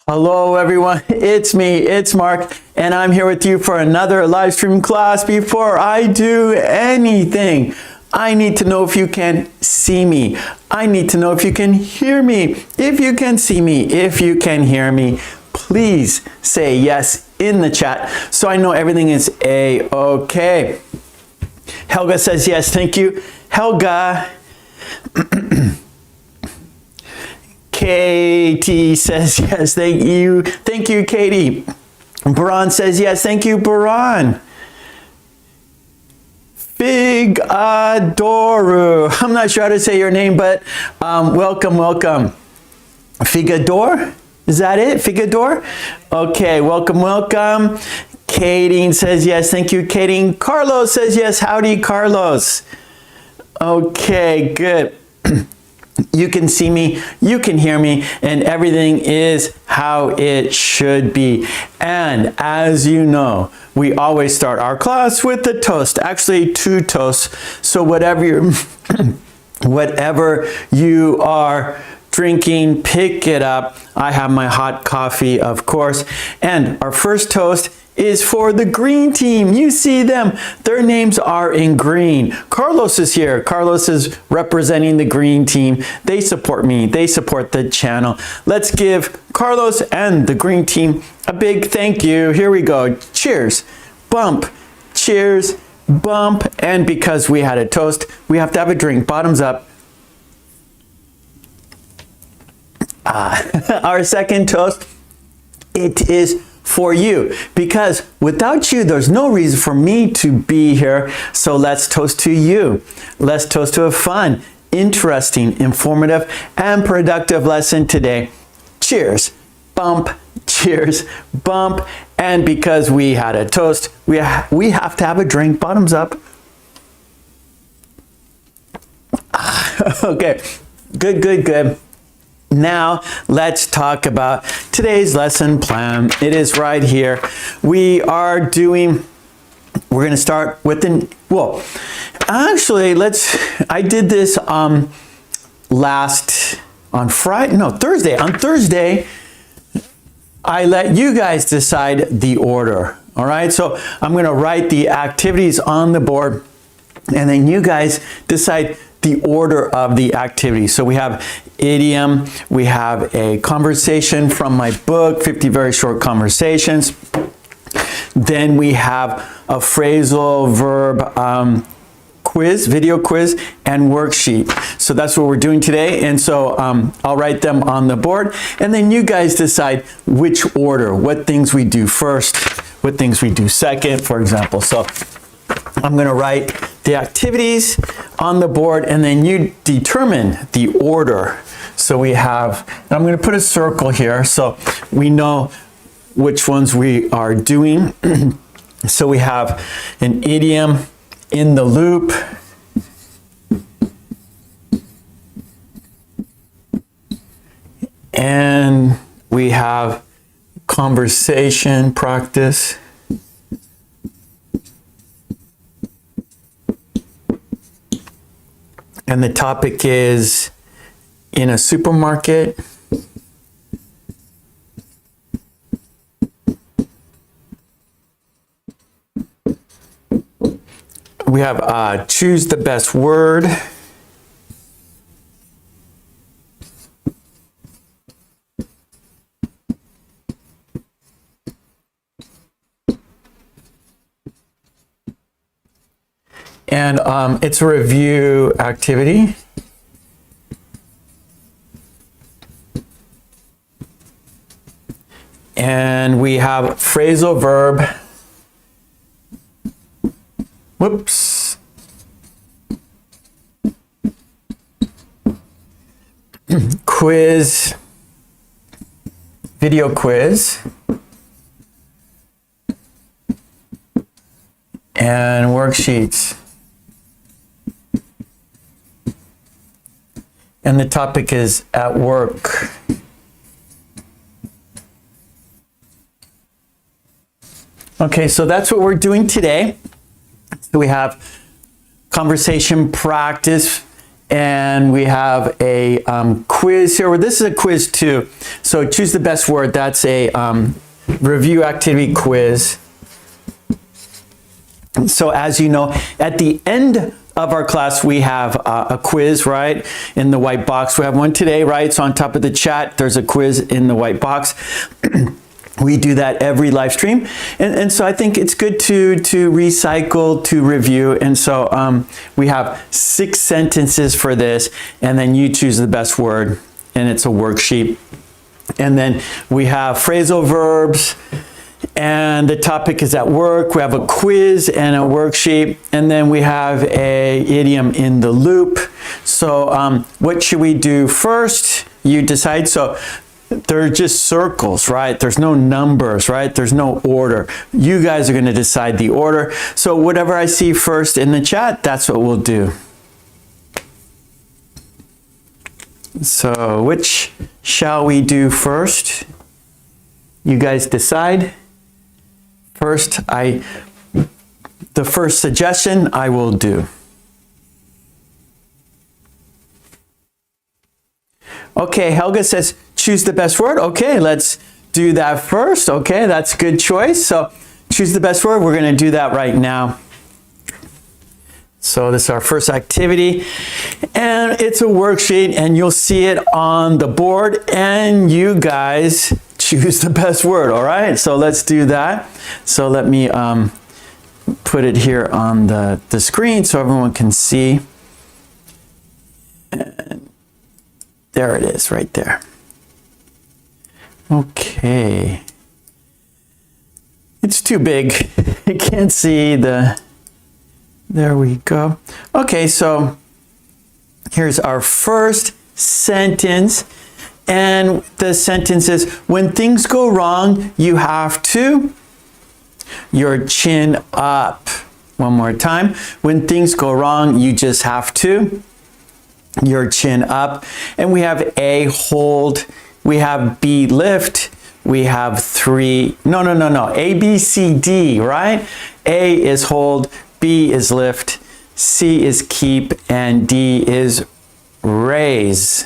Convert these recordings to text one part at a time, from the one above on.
Hello everyone, it's me, it's Mark, and I'm here with you for another live stream class. Before I do anything, I need to know if you can see me. I need to know if you can hear me. If you can see me, if you can hear me, please say yes in the chat so I know everything is A-okay. Helga says yes, thank you. Helga. Katie says yes, thank you. Thank you, Katie. Baran says yes, thank you, Baran. Figadoru. I'm not sure how to say your name, but welcome, welcome. Figador? Is that it? Figador? Okay, welcome, welcome. Katie says yes, thank you, Katie. Carlos says yes, howdy, Carlos. Okay, good. You can see me, you can hear me, and everything is how it should be. And as you know, we always start our class with a toast, actually 2 toasts. So whatever you are drinking, pick it up. I have my hot coffee, of course. And our first toast is for the green team. You see them. Their names are in green. Carlos is here. Carlos is representing the green team. They support me. They support the channel. Let's give Carlos and the green team a big thank you. Here we go. Cheers. Bump. Cheers. Bump. And because we had a toast, we have to have a drink. Bottoms up. Our second toast, it is for you, because without you, there's no reason for me to be here. So let's toast to you. Let's toast to a fun, interesting, informative, and productive lesson today. Cheers. Bump. Cheers. Bump. And because we had a toast, we have to have a drink. Bottoms up. Okay. Good, good, good. Now, let's talk about today's lesson plan. It is right here. We're going to start with actually, I did this Thursday. On Thursday, I let you guys decide the order. All right, so I'm going to write the activities on the board, and then you guys decide the order of the activity. So we have idiom, we have a conversation from my book, 50 Very Short Conversations. Then we have a phrasal verb quiz, video quiz, and worksheet. So that's what we're doing today. And so I'll write them on the board, and then you guys decide which order, what things we do first, what things we do second, for example. So I'm going to write the activities on the board, and then you determine the order. So we have, and I'm going to put a circle here so we know which ones we are doing. So we have an idiom, in the loop, and we have conversation practice. And the topic is in a supermarket. We have choose the best word. And it's a review activity. And we have phrasal verb. Whoops. Quiz. Video quiz. And worksheets. And the topic is at work. Okay, so that's what we're doing today. So we have conversation practice, And we have a quiz here. Well, this is a quiz too. So choose the best word. That's a review activity quiz. So as you know, at the end of our class, we have a quiz, right, in the white box. We have one today, right? So on top of the chat, there's a quiz in the white box. We do that every live stream. And so I think it's good to recycle, to review. And so we have 6 sentences for this, and then you choose the best word, and it's a worksheet. And then we have phrasal verbs, and the topic is at work. We have a quiz and a worksheet, and then we have a idiom in the loop. So what should we do first? You decide. So they're just circles, right? There's no numbers, right? There's no order. You guys are going to decide the order. So whatever I see first in the chat, that's what we'll do. So which shall we do first? You guys decide. First, the first suggestion I will do. Okay, Helga says, choose the best word. Okay, let's do that first. Okay, that's a good choice. So choose the best word. We're going to do that right now. So this is our first activity, and it's a worksheet, and you'll see it on the board, and you guys choose the best word. All right, so let's do that. So let me put it here on the screen so everyone can see. And there it is, right there. Okay. It's too big. I can't see the... There we go. Okay, so here's our first sentence. And the sentence is, when things go wrong, you have to your chin up. One more time. When things go wrong, you just have to your chin up. And we have A, hold. We have B, lift. We have 3, no. A, B, C, D, right? A is hold, B is lift, C is keep, and D is raise.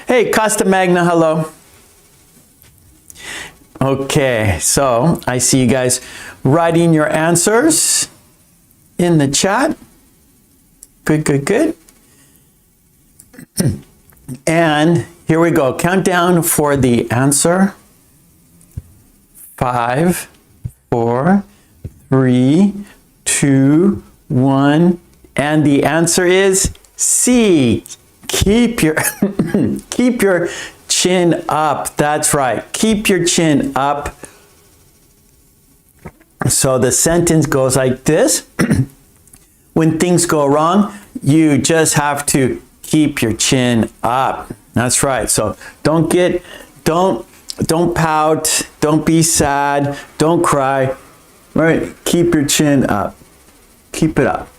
Hey, Costa Magna, hello. Okay, so I see you guys writing your answers in the chat. Good. And here we go. Countdown for the answer. 5, 4, 3, 2, 1, and the answer is C. Keep your keep your chin up. That's right. Keep your chin up. So the sentence goes like this. When things go wrong, you just have to keep your chin up. That's right. So don't pout, don't be sad, don't cry. Right? Keep your chin up. Keep it up.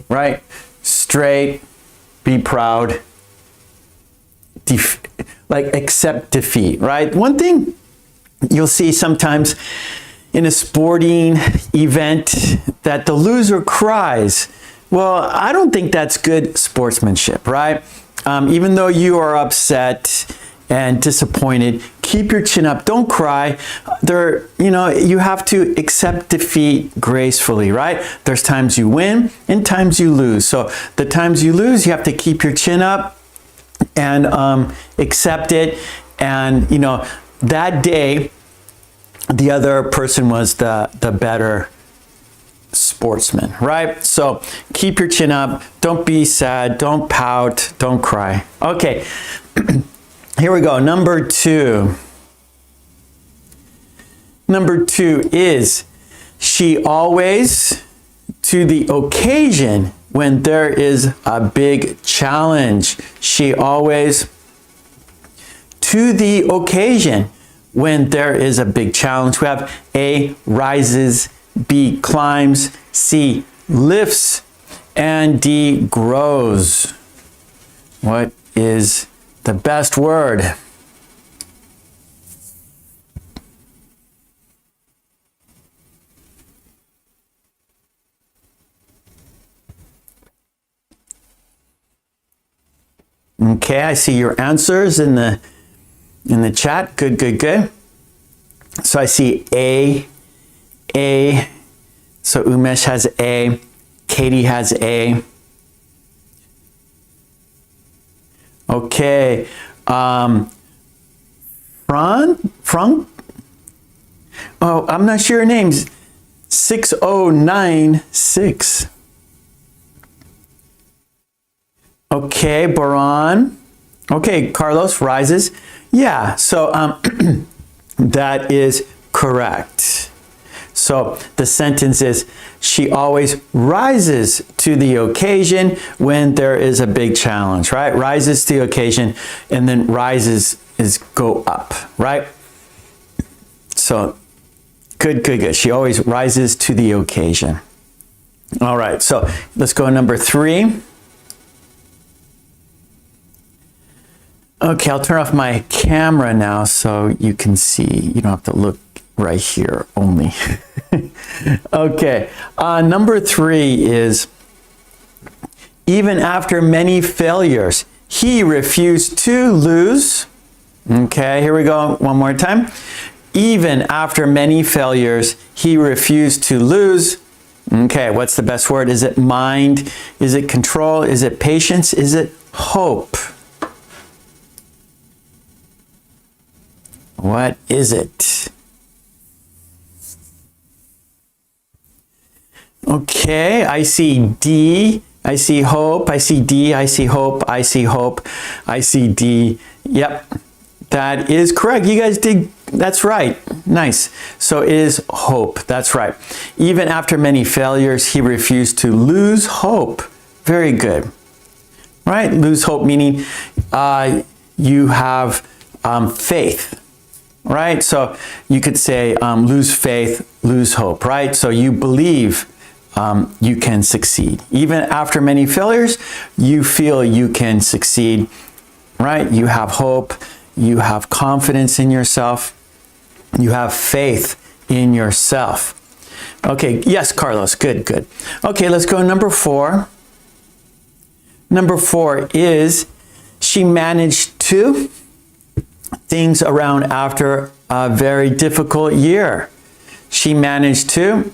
Right? Straight, be proud. Accept defeat, right? One thing you'll see sometimes in a sporting event that the loser cries. Well, I don't think that's good sportsmanship, right? Even though you are upset and disappointed, keep your chin up. Don't cry. You have to accept defeat gracefully, right? There's times you win and times you lose. So the times you lose, you have to keep your chin up and accept it. And that day, the other person was the better sportsman, right? So keep your chin up. Don't be sad. Don't pout. Don't cry. Okay. Here we go. Number 2. Number 2 is, she always, to the occasion when there is a big challenge. She always, to the occasion when there is a big challenge. We have A, rises, B, climbs, C, lifts, and D, grows. What is the best word? Okay, I see your answers in the chat. Good, good, good. So I see A. So Umesh has A. Katie has A. Okay. Frank? Oh, I'm not sure your name's 6096. Okay, Baran. Okay, Carlos rises. Yeah, so that is correct. So the sentence is, she always rises to the occasion when there is a big challenge, right? Rises to the occasion, and then rises is go up, right? So good, good, good. She always rises to the occasion. All right, so let's go to number 3. Okay, I'll turn off my camera now so you can see. You don't have to look right here only. Okay, number 3 is, even after many failures, he refused to lose. Okay, here we go one more time. Even after many failures, he refused to lose. Okay, what's the best word? Is it mind? Is it control? Is it patience? Is it hope? What is it? Okay, I see D. I see hope. I see D. I see hope. I see hope. I see D. Yep, that is correct. You guys did, that's right. Nice. So it is hope. That's right. Even after many failures, he refused to lose hope. Very good. Right? Lose hope meaning you have faith. Right? So you could say lose faith, lose hope, right? So you believe you can succeed. Even after many failures, you feel you can succeed, right? You have hope, you have confidence in yourself, you have faith in yourself. Okay, yes, Carlos, good, good. Okay, let's go to number 4. Number 4 is, she managed to things around after a very difficult year. She managed to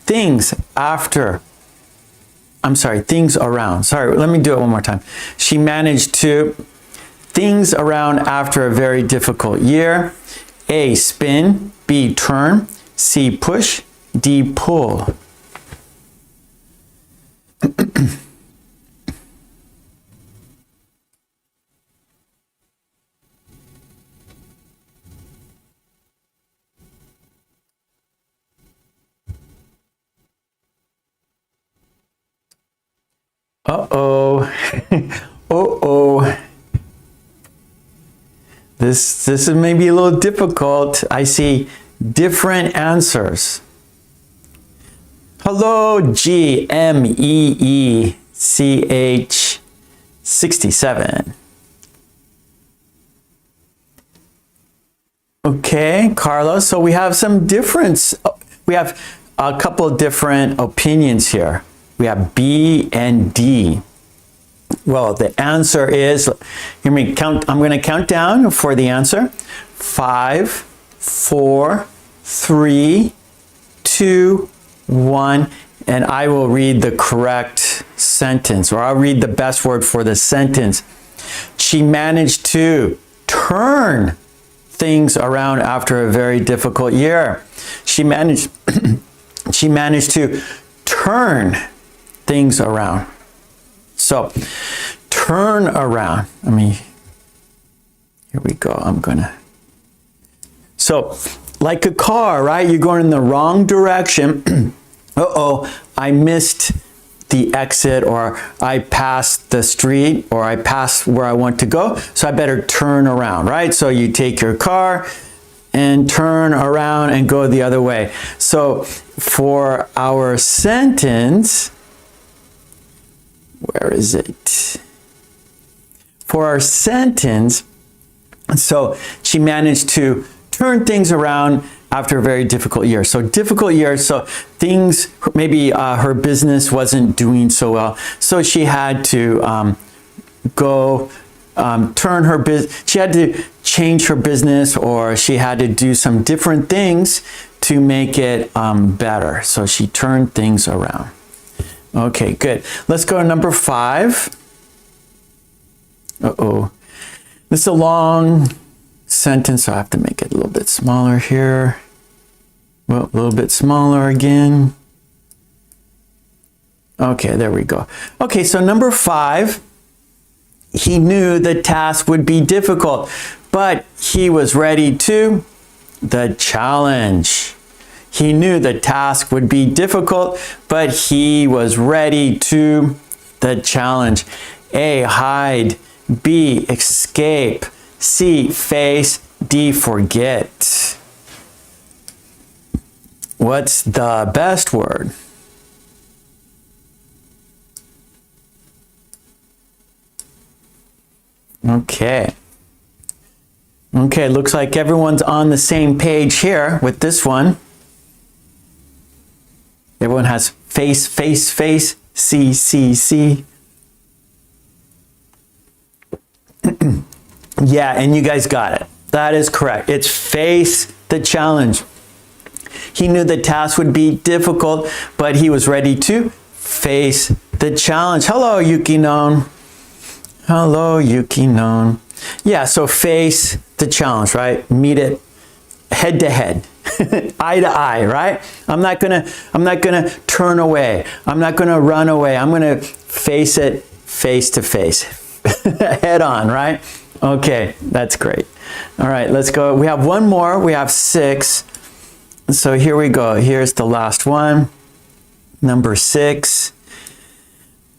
things around. Sorry, let me do it one more time. She managed to things around after a very difficult year. A, spin. B, turn. C, push. D, pull. Uh-oh. Uh-oh. This is maybe a little difficult. I see different answers. Hello, GMEECH67. Okay, Carlos, so we have some difference. We have a couple different opinions here. We have B and D. Well, the answer is, hear me count, I'm going to count down for the answer. 5, 4, 3, 2, 1, and I will read the correct sentence, or I'll read the best word for the sentence. She managed to turn things around after a very difficult year. She managed to turn things around. So, turn around. Here we go. So, like a car, right? You're going in the wrong direction. Uh-oh, I missed the exit, or I passed the street, or I passed where I want to go, so I better turn around, right? So you take your car and turn around and go the other way. So for our sentence, where is it? For our sentence, so she managed to turn things around after a very difficult year. So difficult year, so things, maybe her business wasn't doing so well. So she had to go turn her business, she had to change her business, or she had to do some different things to make it better. So she turned things around. Okay, good. Let's go to number 5. Uh-oh. This is a long sentence, so I have to make it a little bit smaller here. Well, a little bit smaller again. Okay, there we go. Okay, so number 5, he knew the task would be difficult, but he was ready to the challenge. He knew the task would be difficult, but he was ready to the challenge. A, hide. B, escape. C, face. D, forget. What's the best word? Okay. Okay, looks like everyone's on the same page here with this one. Everyone has face, face, face, see, see, see. Yeah, and you guys got it. That is correct. It's face the challenge. He knew the task would be difficult, but he was ready to face the challenge. Hello, Yuki-non. Hello, Yuki-non. Yeah, so face the challenge, right? Meet it head to head, eye to eye, right? I'm not gonna turn away. I'm not gonna run away. I'm gonna face it face to face, head on, right? Okay, that's great. All right, let's go. We have one more. We have 6. So here we go. Here's the last one. Number 6.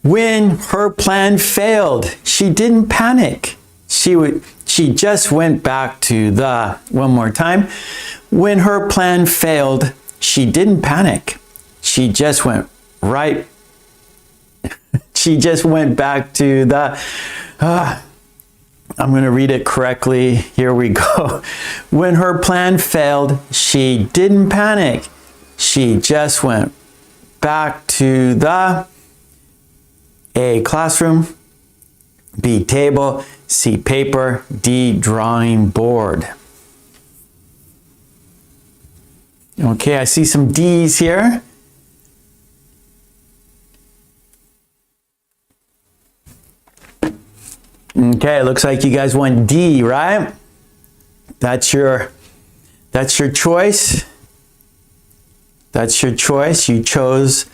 When her plan failed, she didn't panic. She just went back to the, one more time. When her plan failed, she didn't panic. She just went right. She just went back to the, I'm going to read it correctly. Here we go. When her plan failed, she didn't panic. She just went back to the A, classroom. B, table. C, paper. D, drawing board. Okay, I see some D's here. Okay, looks like you guys went D, right? That's your choice. That's your choice. You chose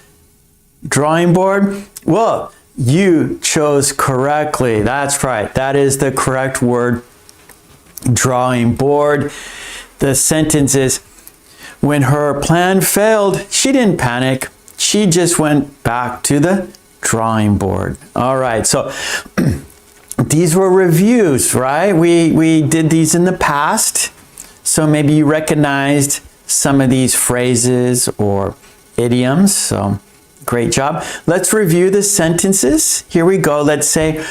drawing board. Well, you chose correctly. That's right. That is the correct word, drawing board. The sentence is, when her plan failed, she didn't panic. She just went back to the drawing board. All right, so these were reviews, right? We did these in the past. So maybe you recognized some of these phrases or idioms. So great job. Let's review the sentences. Here we go. Let's say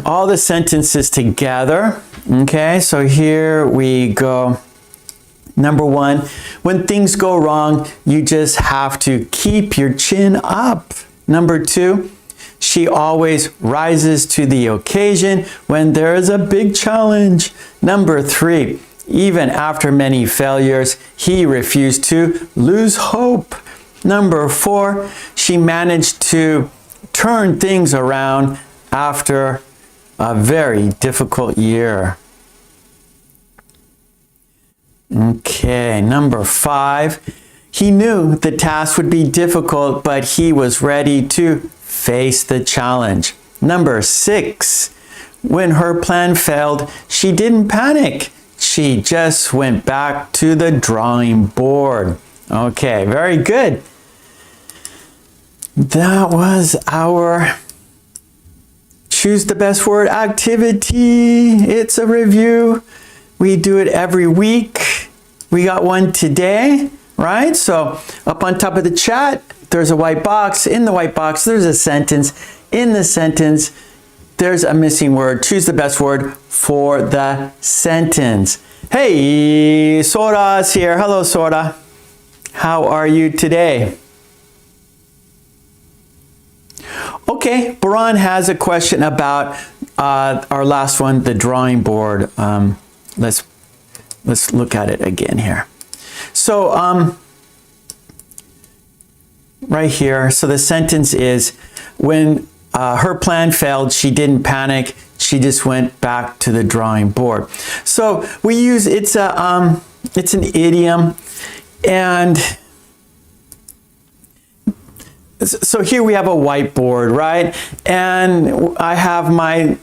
all the sentences together. Okay, so here we go. Number 1, when things go wrong, you just have to keep your chin up. Number 2, she always rises to the occasion when there is a big challenge. Number 3, even after many failures, he refused to lose hope. Number 4, she managed to turn things around after a very difficult year. Okay, number 5, he knew the task would be difficult, but he was ready to face the challenge. Number 6, when her plan failed, she didn't panic. She just went back to the drawing board. Okay, very good. That was our Choose the Best Word activity. It's a review. We do it every week. We got one today, right? So up on top of the chat, there's a white box. In the white box, there's a sentence. In the sentence, there's a missing word. Choose the best word for the sentence. Hey, Sora's here. Hello, Sora. How are you today? Okay, Baran has a question about our last one, the drawing board. Let's look at it again here. So right here, so the sentence is, when her plan failed, she didn't panic. She just went back to the drawing board. So we use, it's an idiom, and so here we have a whiteboard, right? And I have my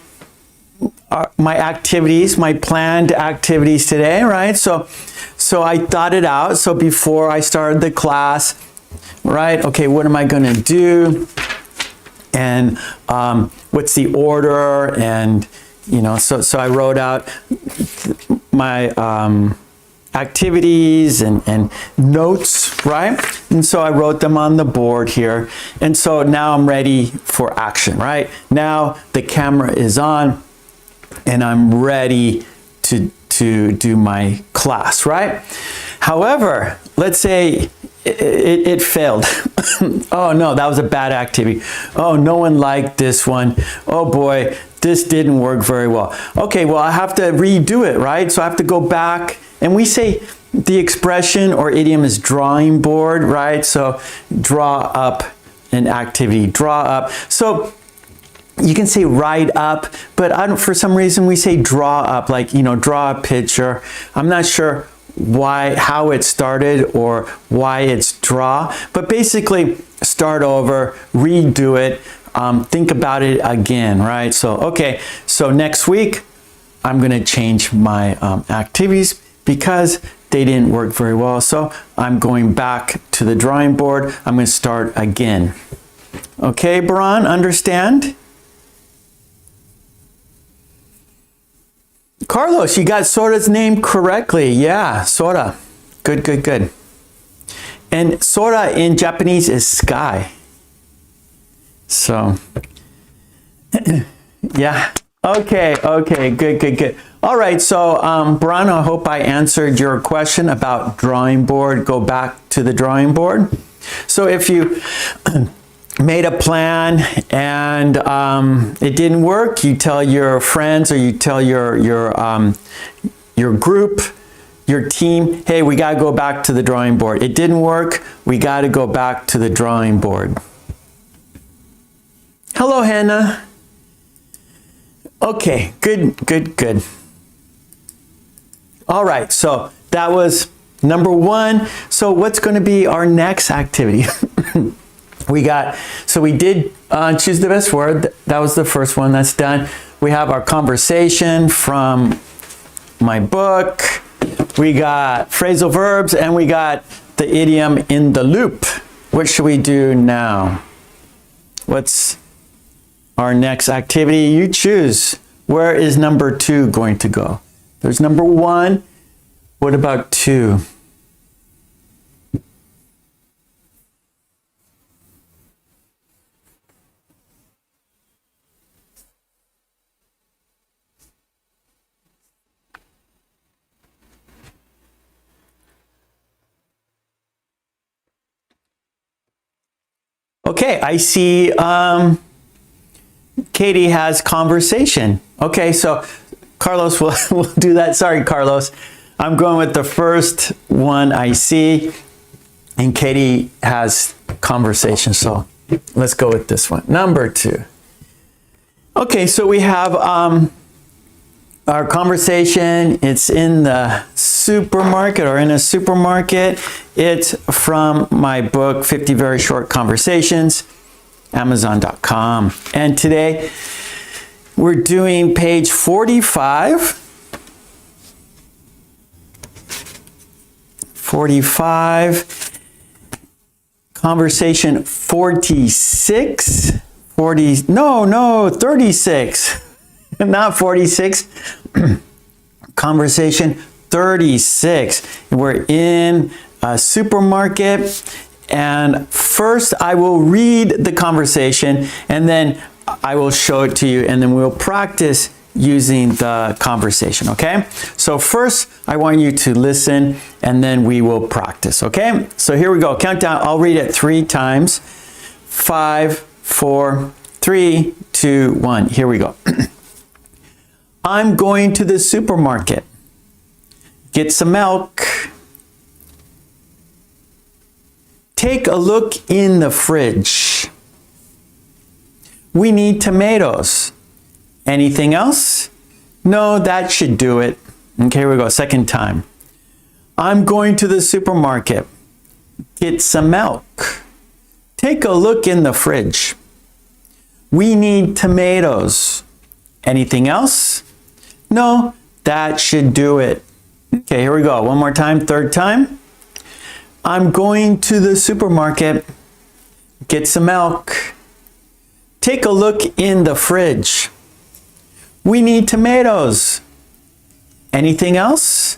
activities, my planned activities today, right? So I thought it out. So before I started the class, right? Okay, what am I going to do? And what's the order? And so I wrote out my activities and notes, right? And so I wrote them on the board here. And so now I'm ready for action, right? Now the camera is on and I'm ready to do my class, right? However, let's say it failed. Oh no, that was a bad activity. Oh, no one liked this one. Oh boy, this didn't work very well. Okay, well, I have to redo it, right? So I have to go back, and we say the expression or idiom is drawing board, right? So draw up an activity, draw up. So you can say write up, but for some reason we say draw up, like, draw a picture. I'm not sure how it started or why it's draw, but basically start over, redo it, think about it again, right? So, okay, so next week I'm going to change my activities because they didn't work very well. So I'm going back to the drawing board. I'm going to start again. Okay, Baran, understand? Carlos, you got Sora's name correctly. Yeah, Sora. Good, good, good. And Sora in Japanese is sky. So, yeah. Okay, good, good, good. All right, so Baran, I hope I answered your question about drawing board. Go back to the drawing board. So if you made a plan and it didn't work, you tell your friends or you tell your group, your team, hey, we got to go back to the drawing board. It didn't work. We got to go back to the drawing board. Hello, Hannah. Okay, good, good, good. All right, so that was number one. So what's going to be our next activity? We did choose the best word. That was the first one. That's done. We have our conversation from my book. We got phrasal verbs, and we got the idiom in the loop. What should we do now? What's our next activity? You choose. Where is number 2 going to go? There's number 1. What about 2? Okay, I see Katie has conversation. Okay, so Carlos will do that. Sorry, Carlos. I'm going with the first one I see, and Katie has conversation. So let's go with this one. Number 2. Okay, so we have our conversation. It's in the supermarket or in a supermarket. It's from my book, 50 Very Short Conversations, Amazon.com. And today we're doing page 45. 45. Conversation 46. 36. Not 46. Conversation 36. We're in a supermarket, and first I will read the conversation, and then I will show it to you, and then we'll practice using the conversation, okay? So first I want you to listen, and then we will practice, okay? So here we go. Countdown. I'll read it 3 times. 5, 4, 3, 2, 1. Here we go. I'm going to the supermarket. Get some milk. Take a look in the fridge. We need tomatoes. Anything else? No, that should do it. Okay, here we go. Second time. I'm going to the supermarket. Get some milk. Take a look in the fridge. We need tomatoes. Anything else? No, that should do it. Okay, here we go. One more time. Third time. I'm going to the supermarket. Get some milk. Take a look in the fridge. We need tomatoes. Anything else?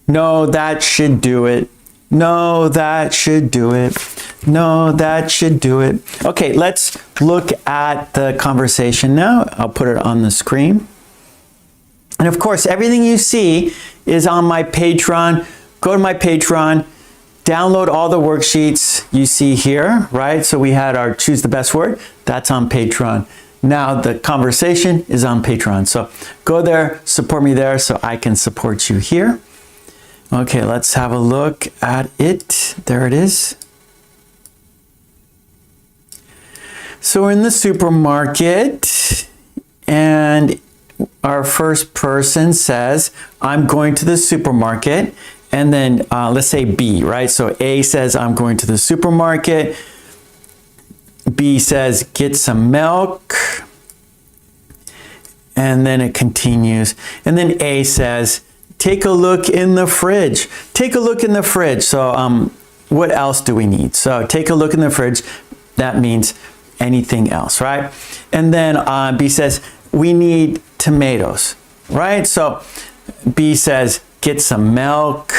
No, that should do it. No, that should do it. No, that should do it. Okay, let's look at the conversation now. I'll put it on the screen. And of course, everything you see is on my Patreon. Go to my Patreon, download all the worksheets you see here, right? So we had our choose the best word. That's on Patreon. Now the conversation is on Patreon. So go there, support me there so I can support you here. Okay, let's have a look at it. There it is. So we're in the supermarket and our first person says, I'm going to the supermarket. And then let's say B, right? So A says, I'm going to the supermarket. B says, get some milk. And then it continues. And then A says, take a look in the fridge. Take a look in the fridge. So what else do we need? So take a look in the fridge. That means anything else, right? And then B says, we need tomatoes, right? So B says, get some milk.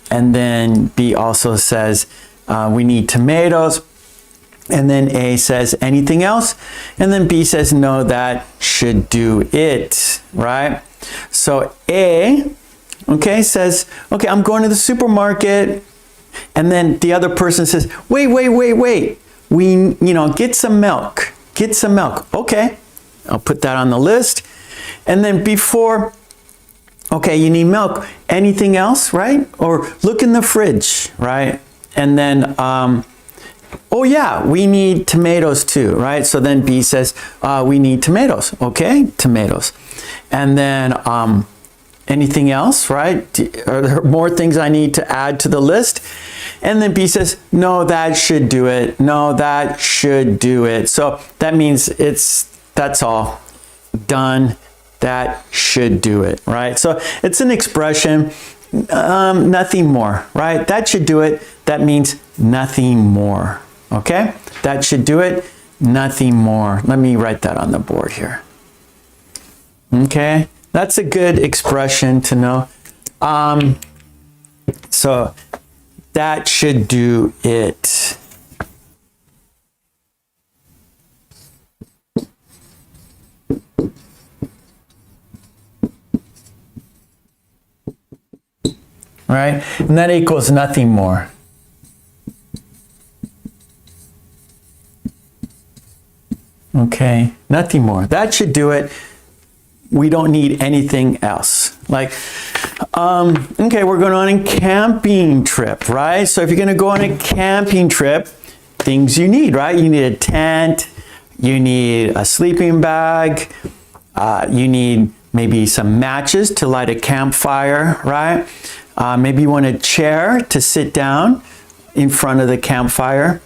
And then B also says, we need tomatoes. And then A says, anything else? And then B says, no, that should do it, right? So A, okay, says, okay, I'm going to the supermarket. And then the other person says, wait. We, get some milk. Get some milk. Okay, I'll put that on the list. And then before, okay, you need milk. Anything else, right? Or look in the fridge, right? And then, oh yeah, we need tomatoes too, right? So then B says, we need tomatoes. Okay, tomatoes. And then anything else, right? Are there more things I need to add to the list? And then B says, no, that should do it. No, that should do it. So that means that's all done. That should do it, right? So it's an expression, nothing more, right? That should do it. That means nothing more, okay? That should do it, nothing more. Let me write that on the board here. Okay, that's a good expression to know. So that should do it. Right? And that equals nothing more. Okay, nothing more. That should do it. We don't need anything else. Like, okay, we're going on a camping trip, right? So if you're going to go on a camping trip, things you need, right? You need a tent, you need a sleeping bag, you need maybe some matches to light a campfire, right? Maybe you want a chair to sit down in front of the campfire.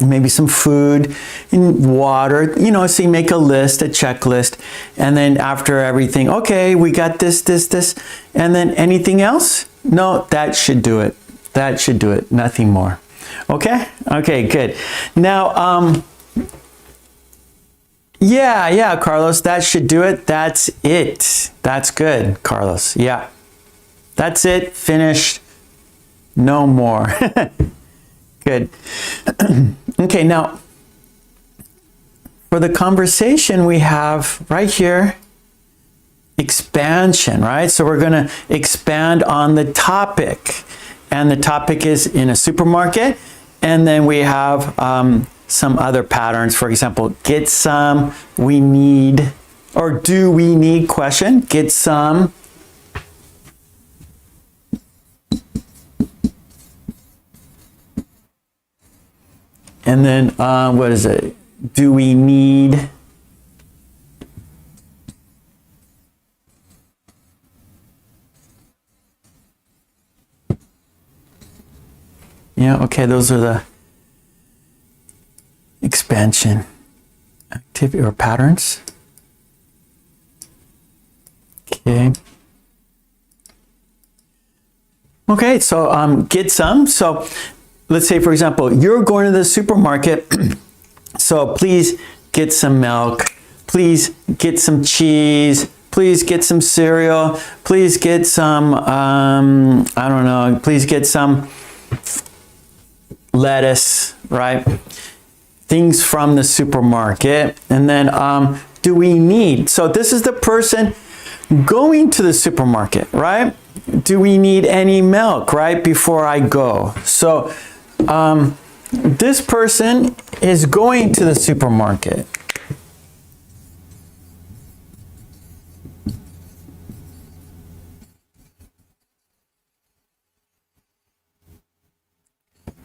Maybe some food and water, so you make a list, a checklist. And then after everything, okay, we got this. And then anything else? No, that should do it. That should do it. Nothing more. Okay? Okay, good. Now, yeah, Carlos, that should do it. That's it. That's good, Carlos. Yeah. That's it. Finished. No more. Good. Okay, now, for the conversation we have right here, expansion, right? So we're going to expand on the topic. And the topic is in a supermarket. And then we have some other patterns. For example, get some, we need or do we need question, get some and then what is it? Do we need yeah, okay, those are the expansion activity or patterns. Okay. Okay, so get some. So let's say, for example, you're going to the supermarket. So please get some milk. Please get some cheese. Please get some cereal. Please get some, I don't know, please get some lettuce, right? Things from the supermarket. And then do we need, so this is the person going to the supermarket, right? Do we need any milk, right, before I go? So this person is going to the supermarket.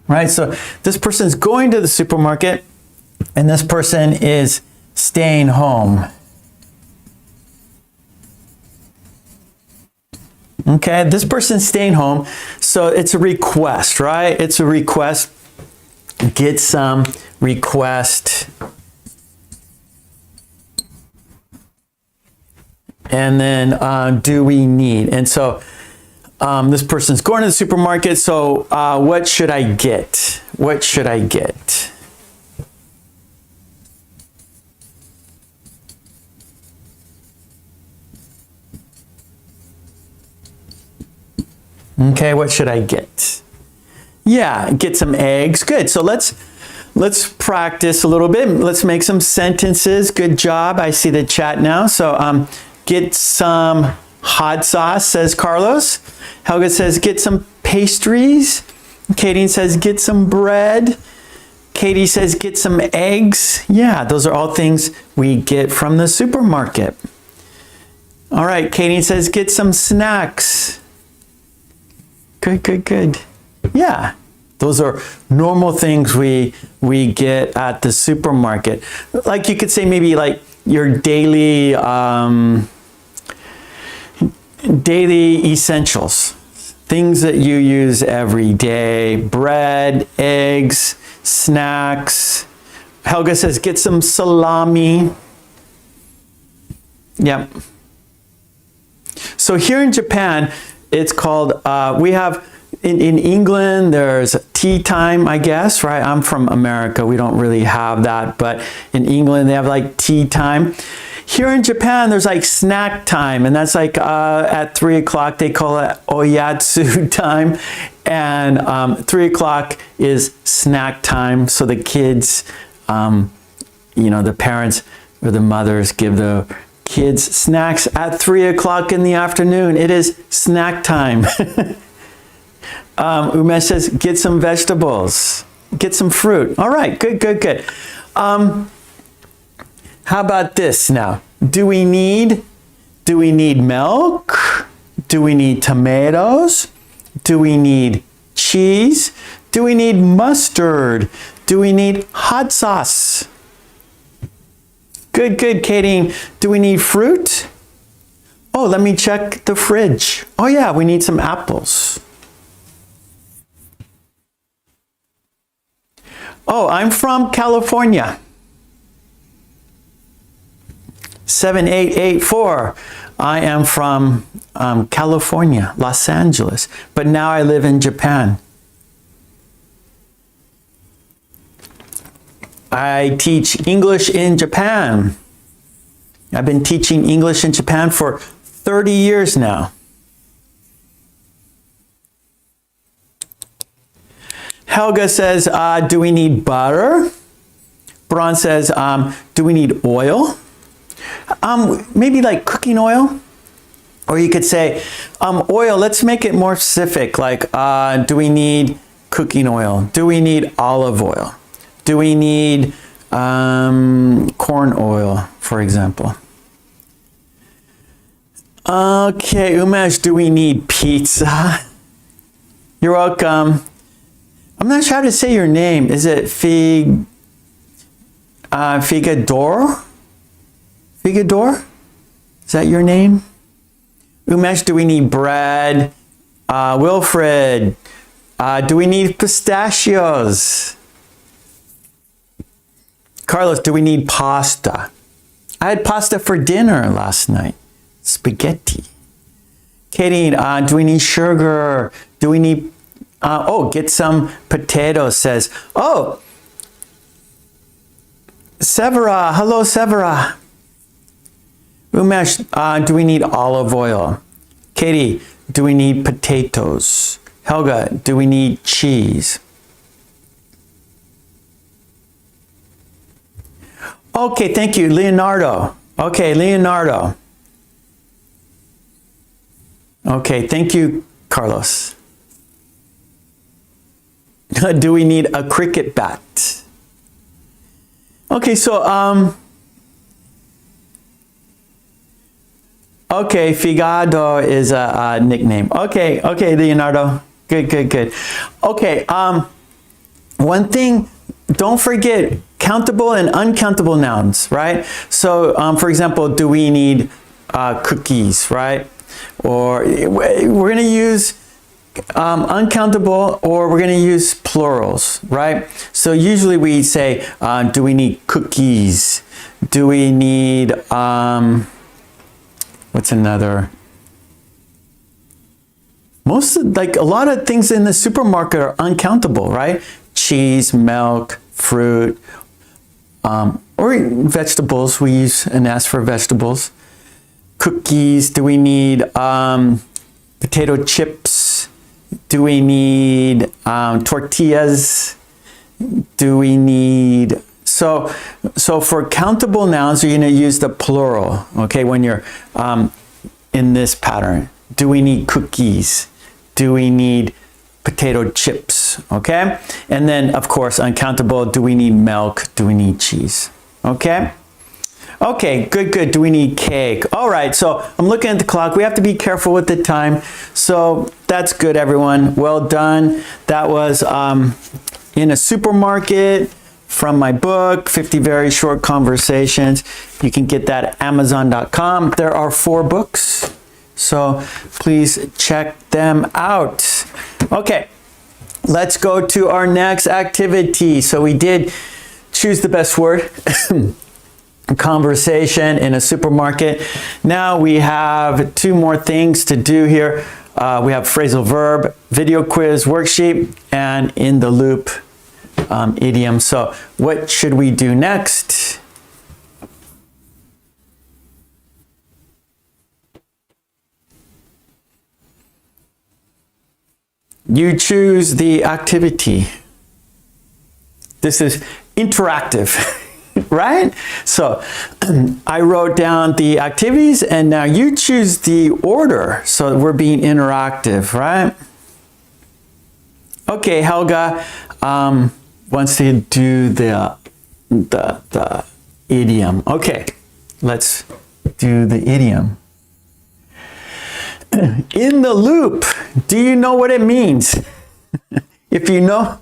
Right, so this person is going to the supermarket and this person is staying home. Okay, this person's staying home, so it's a request, right? It's a request. Get some, request. And then do we need? And so this person's going to the supermarket, so what should I get? What should I get? Okay, what should I get? Yeah, get some eggs. Good. So let's practice a little bit. Let's make some sentences. Good job. I see the chat now. So get some hot sauce, says Carlos. Helga says get some pastries. Katie says get some bread. Katie says get some eggs. Yeah, those are all things we get from the supermarket. All right, Katie says get some snacks. Good, good, good. Yeah, those are normal things we get at the supermarket. Like you could say maybe like your daily daily essentials, things that you use every day: bread, eggs, snacks. Helga says get some salami. Yep. So here in Japan, it's called, we have, in England, there's tea time, I guess, right? I'm from America. We don't really have that. But in England, they have like tea time. Here in Japan, there's like snack time. And that's like at 3 o'clock, they call it oyatsu time. And 3 o'clock is snack time. So the kids, you know, the parents or the mothers give the kids snacks at 3 o'clock in the afternoon. It is snack time. Umesh says, get some vegetables, get some fruit. All right, good, good, good. How about this now? Do we need milk? Do we need tomatoes? Do we need cheese? Do we need mustard? Do we need hot sauce? Good, good, Katie. Do we need fruit? Oh, let me check the fridge. Oh yeah, we need some apples. Oh, I'm from California. 7884. I am from California, Los Angeles, but now I live in Japan. I teach English in Japan. I've been teaching English in Japan for 30 years now. Helga says, do we need butter? Braun says, do we need oil? Maybe like cooking oil? Or you could say, oil, let's make it more specific. Like, do we need cooking oil? Do we need olive oil? Do we need corn oil, for example? Okay, Umesh, do we need pizza? You're welcome. I'm not sure how to say your name. Is it Figador? Figador? Is that your name? Umesh, do we need bread? Wilfred, do we need pistachios? Carlos, do we need pasta? I had pasta for dinner last night. Spaghetti. Katie, do we need sugar? Do we need, get some potatoes, says, Severa, hello Severa. Umesh, do we need olive oil? Katie, do we need potatoes? Helga, do we need cheese? Okay, thank you, Leonardo. Okay, Leonardo. Okay, thank you, Carlos. Do we need a cricket bat? Okay, so, okay, Figado is a nickname. Okay, Leonardo. Good. Okay, one thing, don't forget countable and uncountable nouns, right? So, for example, do we need cookies, right? Or we're going to use uncountable, or we're going to use plurals, right? So usually we say, do we need cookies? Do we need, what's another? A lot of things in the supermarket are uncountable, right? Cheese, milk, fruit, or vegetables. We use an S for vegetables. Cookies. Do we need potato chips? Do we need tortillas? Do we need... So for countable nouns, you're going to use the plural, okay, when you're in this pattern. Do we need cookies? Do we need potato chips? Okay? And then, of course, uncountable, do we need milk? Do we need cheese? Okay? Okay, good. Do we need cake? All right, so I'm looking at the clock. We have to be careful with the time. So that's good, everyone. Well done. That was in a supermarket from my book, 50 Very Short Conversations. You can get that at Amazon.com. There are 4 books, so please check them out. Okay, let's go to our next activity. So we did choose the best word. Conversation in a supermarket. Now we have 2 more things to do here. We have phrasal verb, video quiz worksheet, and in the loop idiom. So what should we do next? You choose the activity. This is interactive. Right? So I wrote down the activities and now you choose the order. So we're being interactive, right? Okay, Helga wants to do the idiom. Okay, let's do the idiom. In the loop, do you know what it means? If you know,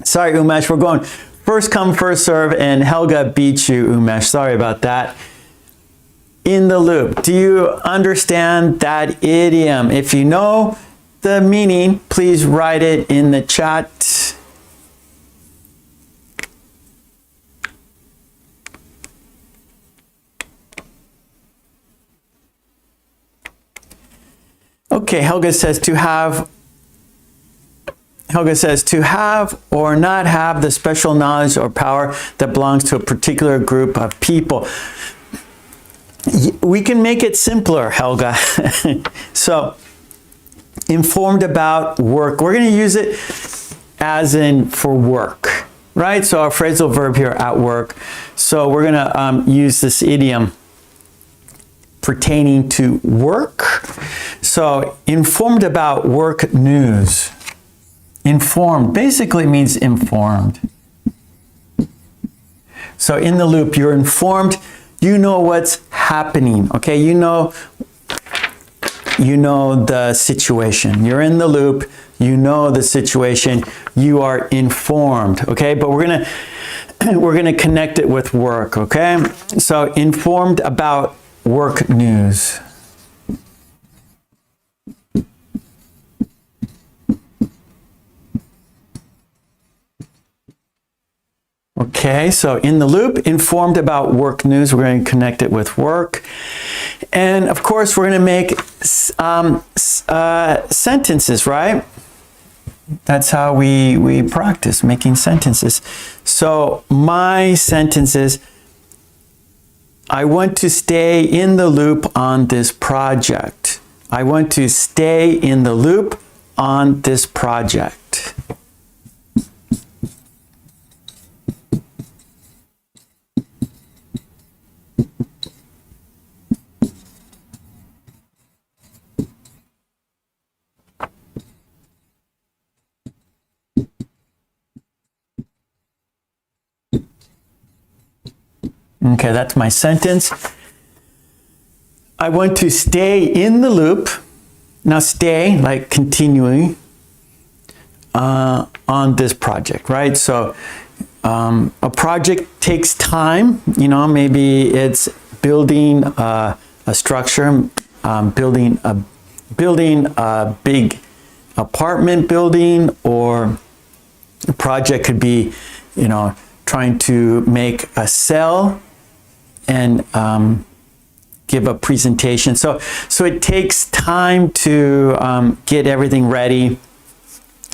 sorry Umesh, we're going first come, first serve, and Helga beat you, Umesh. Sorry about that. In the loop. Do you understand that idiom? If you know the meaning, please write it in the chat. Okay, Helga says to have or not have the special knowledge or power that belongs to a particular group of people. We can make it simpler, Helga. So, informed about work. We're going to use it as in for work, right? So our phrasal verb here, at work. So we're going to use this idiom pertaining to work. So, informed about work news. Informed basically means informed. So in the loop, you're informed, you know what's happening, okay? You know you know the situation. You're in the loop, you know the situation, you are informed, okay? But we're gonna connect it with work, okay? So informed about work news. Okay, so in the loop, informed about work news, we're going to connect it with work. And of course, we're going to make sentences, right? That's how we practice making sentences. So my sentences, I want to stay in the loop on this project. I want to stay in the loop on this project. Okay, that's my sentence. I want to stay in the loop. Now stay, like continuing on this project, right? So a project takes time, you know, maybe it's building a structure, building a big apartment building, or a project could be, you know, trying to make a cell and give a presentation. So it takes time to get everything ready,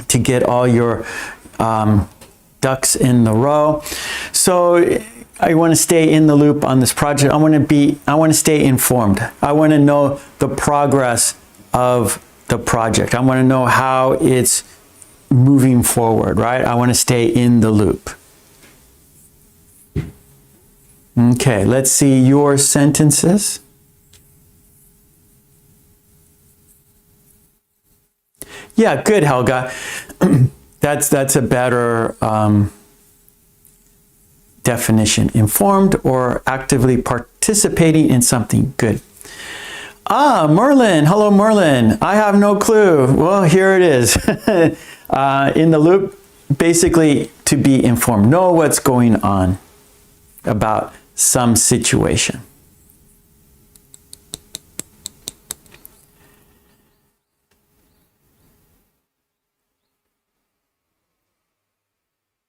to get all your ducks in the row. So I want to stay in the loop on this project. I want to stay informed. I want to know the progress of the project. I want to know how it's moving forward, right? I want to stay in the loop. Okay, let's see your sentences. Yeah, good, Helga. That's a better definition. Informed or actively participating in something. Good. Ah, Merlin. Hello, Merlin. I have no clue. Well, here it is. In the loop, basically to be informed. Know what's going on about some situation.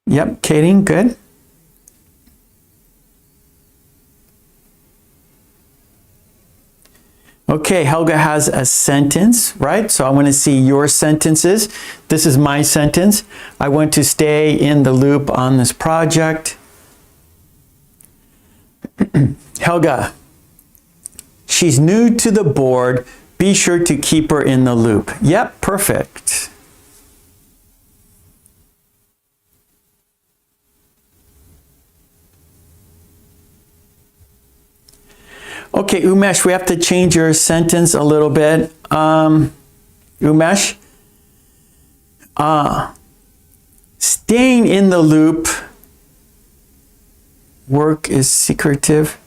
Yep, Katie, good. Okay, Helga has a sentence, right? So I want to see your sentences. This is my sentence. I want to stay in the loop on this project. Helga, she's new to the board. Be sure to keep her in the loop. Yep, perfect. Okay, Umesh, we have to change your sentence a little bit. Umesh, staying in the loop. Work is secretive.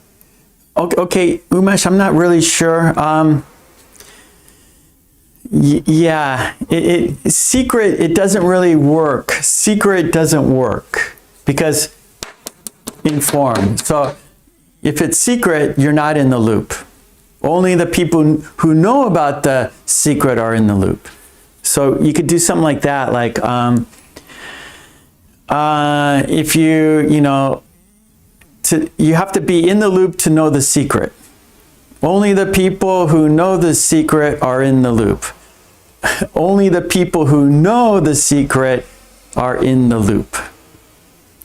Okay, Umesh, I'm not really sure. Yeah, secret, it doesn't really work. Secret doesn't work because informed. So if it's secret, you're not in the loop. Only the people who know about the secret are in the loop. So you could do something like that, like if you know, you have to be in the loop to know the secret. Only the people who know the secret are in the loop. Only the people who know the secret are in the loop.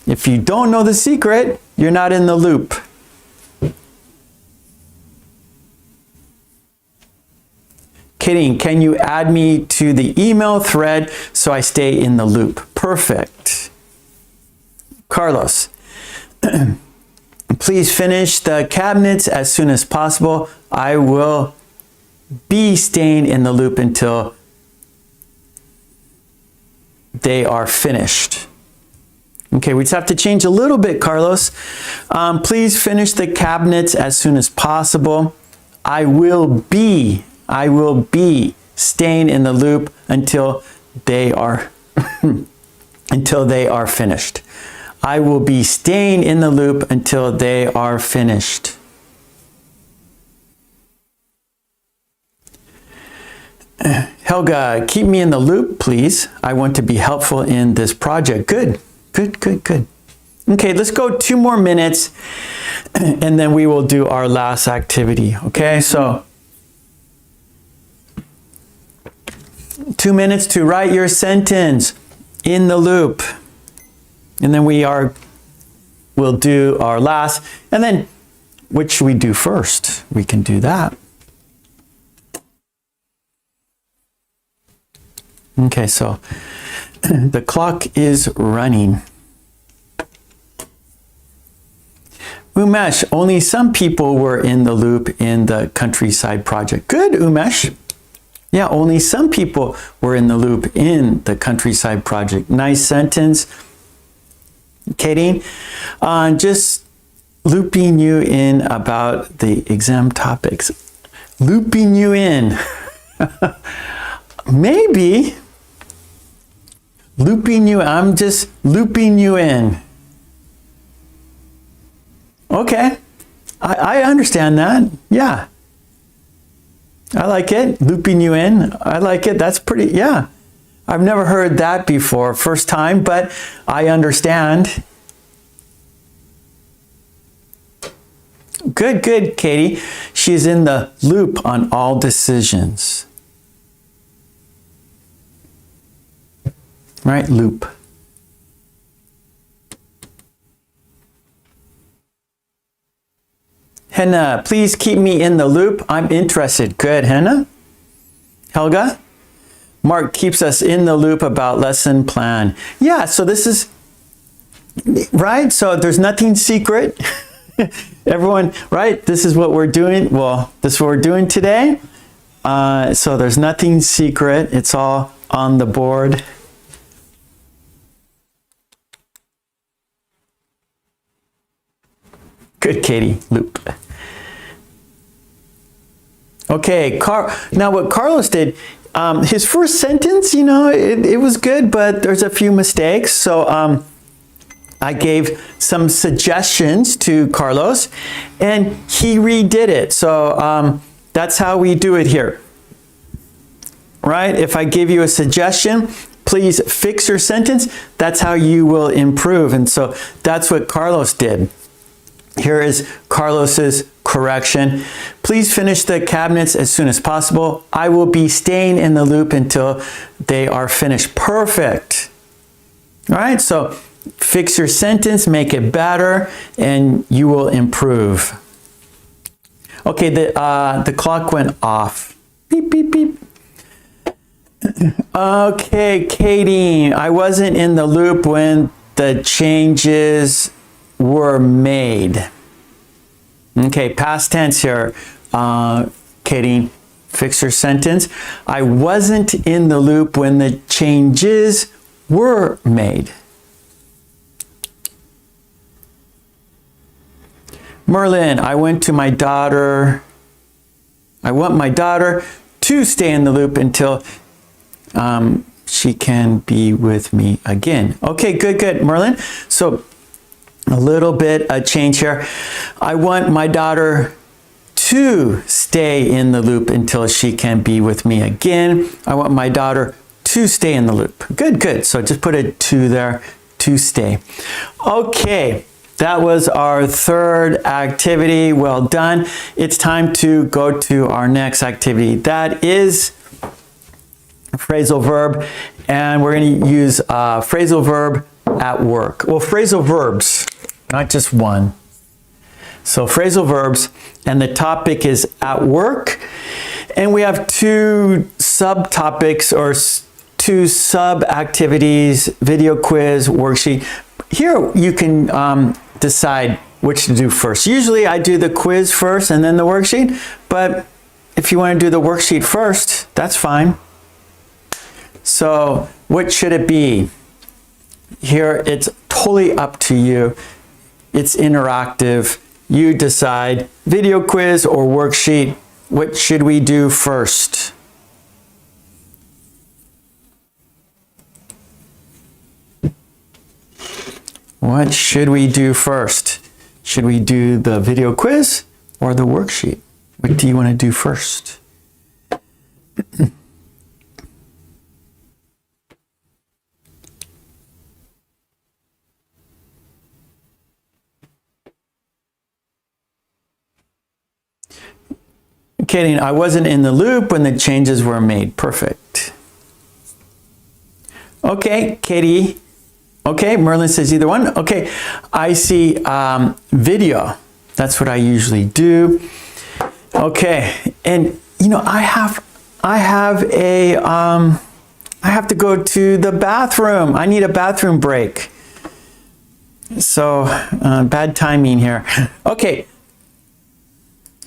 If you don't know the secret, you're not in the loop. Kidding, can you add me to the email thread so I stay in the loop? Perfect. Carlos. Please finish the cabinets as soon as possible. I will be staying in the loop until they are finished. Okay, we just have to change a little bit, Carlos. Please finish the cabinets as soon as possible. I will be staying in the loop until they are until they are finished. I will be staying in the loop until they are finished. Helga, keep me in the loop, please. I want to be helpful in this project. Good, good, good, good. Okay, let's go 2 more minutes and then we will do our last activity. Okay, so 2 minutes to write your sentence in the loop. And then we'll do our last, and then what should we do first? We can do that. Okay, so the clock is running. Umesh, only some people were in the loop in the countryside project. Good, Umesh. Yeah, only some people were in the loop in the countryside project. Nice sentence. Katie, just looping you in about the exam topics. Looping you in. Maybe. Looping you, I'm just looping you in. Okay, I understand that. Yeah. I like it. Looping you in. I like it. That's pretty, yeah. I've never heard that before. First time, but I understand. Good, good, Katie. She's in the loop on all decisions. Right? Loop. Henna, please keep me in the loop. I'm interested. Good, Henna. Helga? Mark keeps us in the loop about lesson plan. Yeah, so this is, right? So there's nothing secret. Everyone, right? This is what we're doing. Well, this is what we're doing today. So there's nothing secret. It's all on the board. Good, Katie. Loop. Okay, now what Carlos did, his first sentence, you know, it was good, but there's a few mistakes. So I gave some suggestions to Carlos and he redid it. So that's how we do it here. Right? If I give you a suggestion, please fix your sentence. That's how you will improve. And so that's what Carlos did. Here is Carlos's correction. Please finish the cabinets as soon as possible. I will be staying in the loop until they are finished. Perfect. All right, so fix your sentence, make it better, and you will improve. Okay, the clock went off. Beep, beep, beep. Okay, Katie, I wasn't in the loop when the changes were made. Okay, past tense here. Katie, fix your sentence. I wasn't in the loop when the changes were made. Merlin, I want my daughter to stay in the loop until she can be with me again. Okay, good, good, Merlin. So a little bit of change here. I want my daughter to stay in the loop until she can be with me again. I want my daughter to stay in the loop. Good, good. So just put a to there, to stay. Okay, that was our third activity. Well done. It's time to go to our next activity. That is a phrasal verb, and we're going to use a phrasal verb at work. Well, phrasal verbs, not just one. So phrasal verbs, and the topic is at work. And we have two subtopics or two sub-activities, video quiz, worksheet. Here you can decide which to do first. Usually I do the quiz first and then the worksheet, but if you want to do the worksheet first, that's fine. So what should it be? Here, it's totally up to you. It's interactive. You decide video quiz or worksheet. What should we do first? What should we do first? Should we do the video quiz or the worksheet? What do you want to do first? Kidding, I wasn't in the loop when the changes were made. Perfect. Okay, Katie. Okay, Merlin says either one. Okay, I see video. That's what I usually do. Okay, and you know, I have to go to the bathroom. I need a bathroom break. So bad timing here. Okay,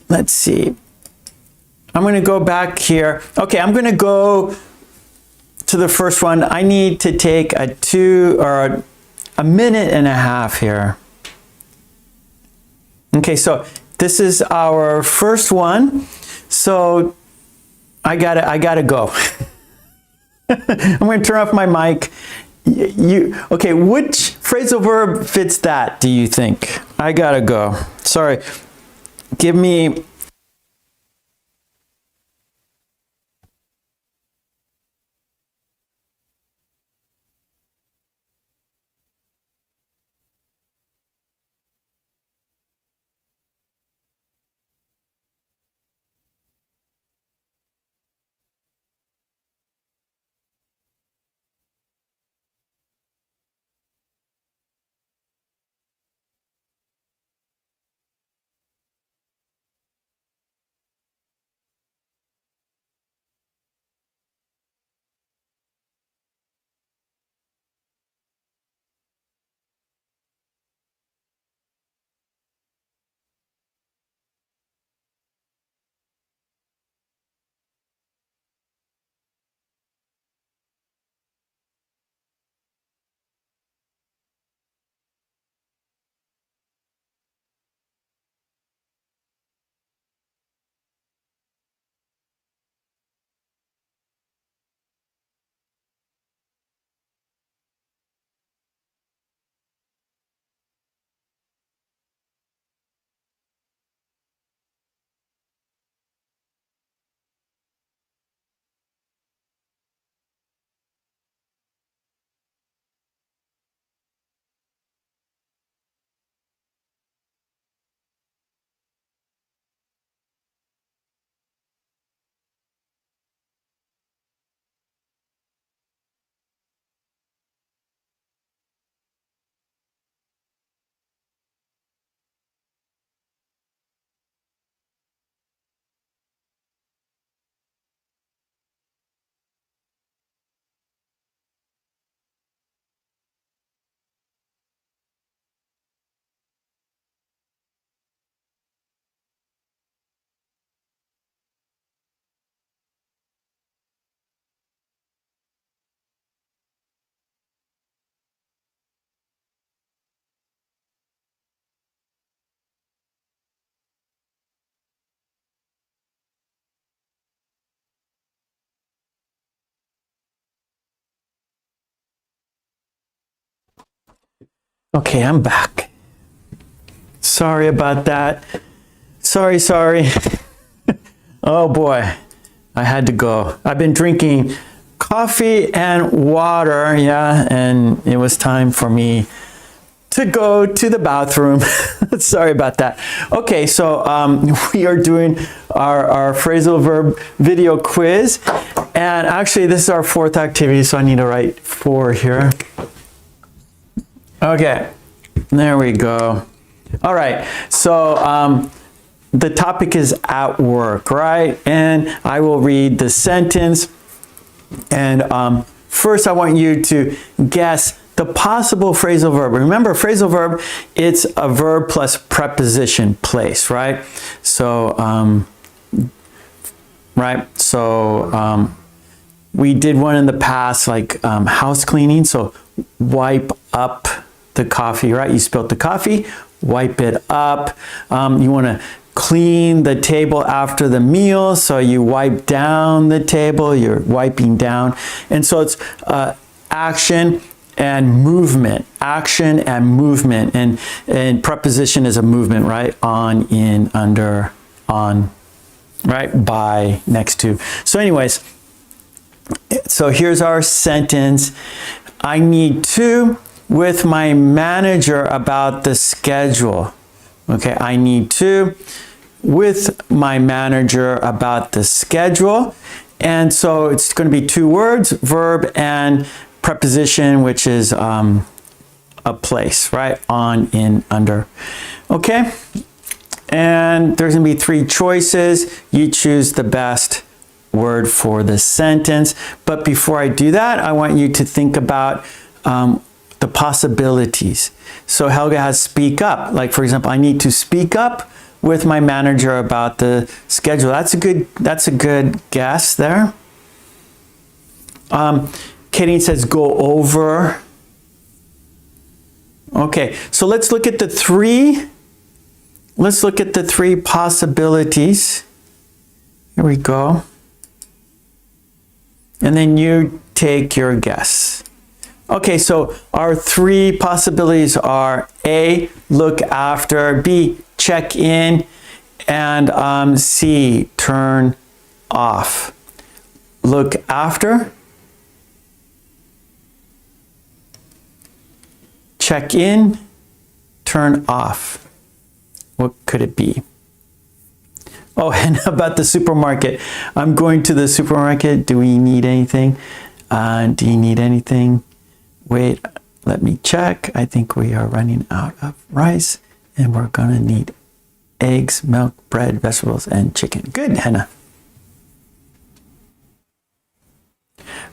let's see. I'm going to go back here. Okay, I'm going to go to the first one. I need to take a minute and a half here. Okay, so this is our first one. So I gotta go. I'm going to turn off my mic. Okay, which phrasal verb fits that, do you think? I gotta go. Sorry. Give me... Okay, I'm back. Sorry about that. Sorry. Oh boy, I had to go. I've been drinking coffee and water, yeah, and it was time for me to go to the bathroom. Sorry about that. Okay, so we are doing our phrasal verb video quiz, and actually this is our fourth activity, so I need to write 4 here. Okay, there we go. All right, so the topic is at work, right? And I will read the sentence. And first I want you to guess the possible phrasal verb. Remember, phrasal verb, it's a verb plus preposition place, right? So, we did one in the past, like house cleaning. So wipe up the coffee, right? You spilled the coffee, wipe it up. You want to clean the table after the meal. So you wipe down the table, you're wiping down. And so it's action and movement, action and movement. And preposition is a movement, right? On, in, under, on, right? By, next to. So anyways, so here's our sentence. I need to with my manager about the schedule. Okay, I need to with my manager about the schedule. And so it's going to be two words, verb and preposition, which is a place, right? On, in, under. Okay, and there's going to be three choices. You choose the best word for the sentence. But before I do that, I want you to think about the possibilities. So Helga has speak up. Like, for example, I need to speak up with my manager about the schedule. That's a good guess there. Katie says go over. Okay, so let's look at the three possibilities. Here we go. And then you take your guess. Okay, so our three possibilities are A, look after, B, check in, and C, turn off. Look after, check in, turn off. What could it be? Oh, and about the supermarket. I'm going to the supermarket. Do we need anything? Do you need anything? Wait, let me check. I think we are running out of rice and we're gonna need eggs, milk, bread, vegetables, and chicken. Good, Hannah.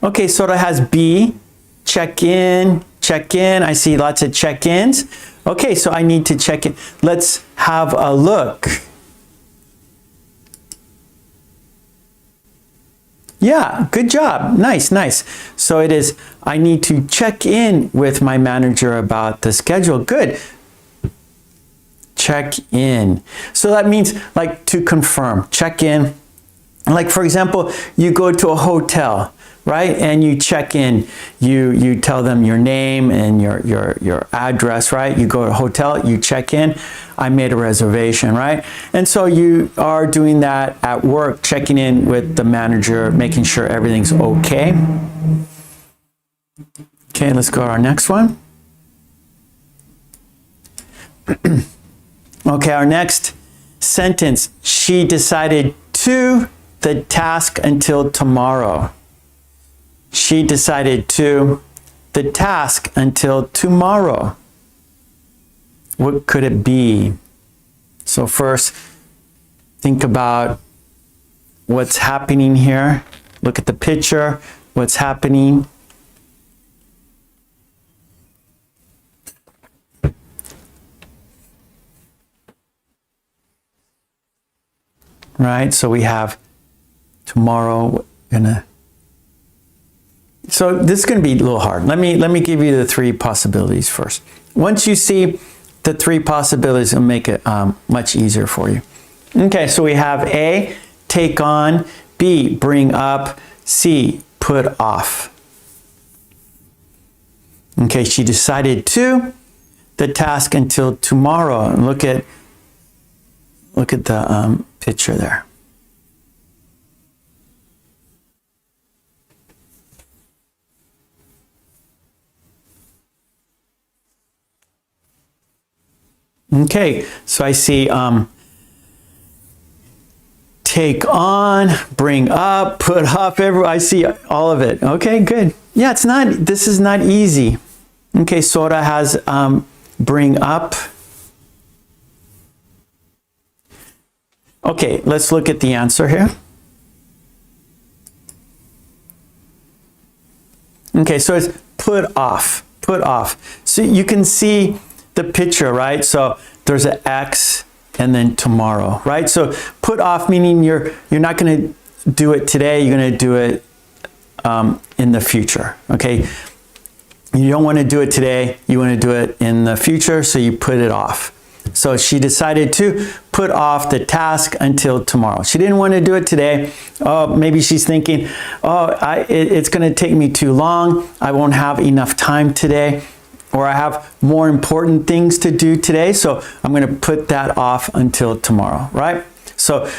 Okay, so it has B, check in, check in. I see lots of check-ins. Okay, so I need to check in. Let's have a look. Yeah, good job. Nice, nice. So it is, I need to check in with my manager about the schedule. Good. Check in. So that means like to confirm, check in. Like for example, you go to a hotel, right? And you check in, you tell them your name and your address, right? You go to a hotel, you check in. I made a reservation, right? And so you are doing that at work, checking in with the manager, making sure everything's okay. Okay, let's go to our next one. Okay, our next sentence. She decided to the task until tomorrow. She decided to the task until tomorrow. What could it be? So first, think about what's happening here. Look at the picture, what's happening. Right, so we have tomorrow, so this is going to be a little hard. Let me give you the three possibilities first. Once you see the three possibilities, it'll make it much easier for you. Okay, so we have A, take on, B, bring up, C, put off. Okay, she decided to the task until tomorrow. And look at the picture there. Okay, so I see take on, bring up, put up, I see all of it. Okay, good. Yeah, this is not easy. Okay, Sora has bring up. Okay, let's look at the answer here. Okay, so it's put off, put off. So you can see the picture, right? So there's an X and then tomorrow, right? So put off meaning you're not going to do it today, you're going to do it in the future, okay? You don't want to do it today, you want to do it in the future, so you put it off. So she decided to put off the task until tomorrow. She didn't want to do it today. Oh, maybe she's thinking, oh, it's going to take me too long. I won't have enough time today. Or I have more important things to do today. So I'm going to put that off until tomorrow, right? So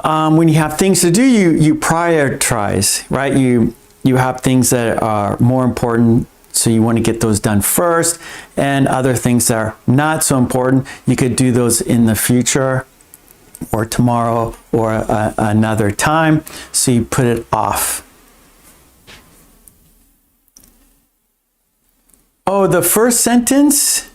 when you have things to do, you prioritize, right? You have things that are more important, so you want to get those done first, and other things that are not so important, you could do those in the future or tomorrow or another time, so you put it off. Oh, the first sentence?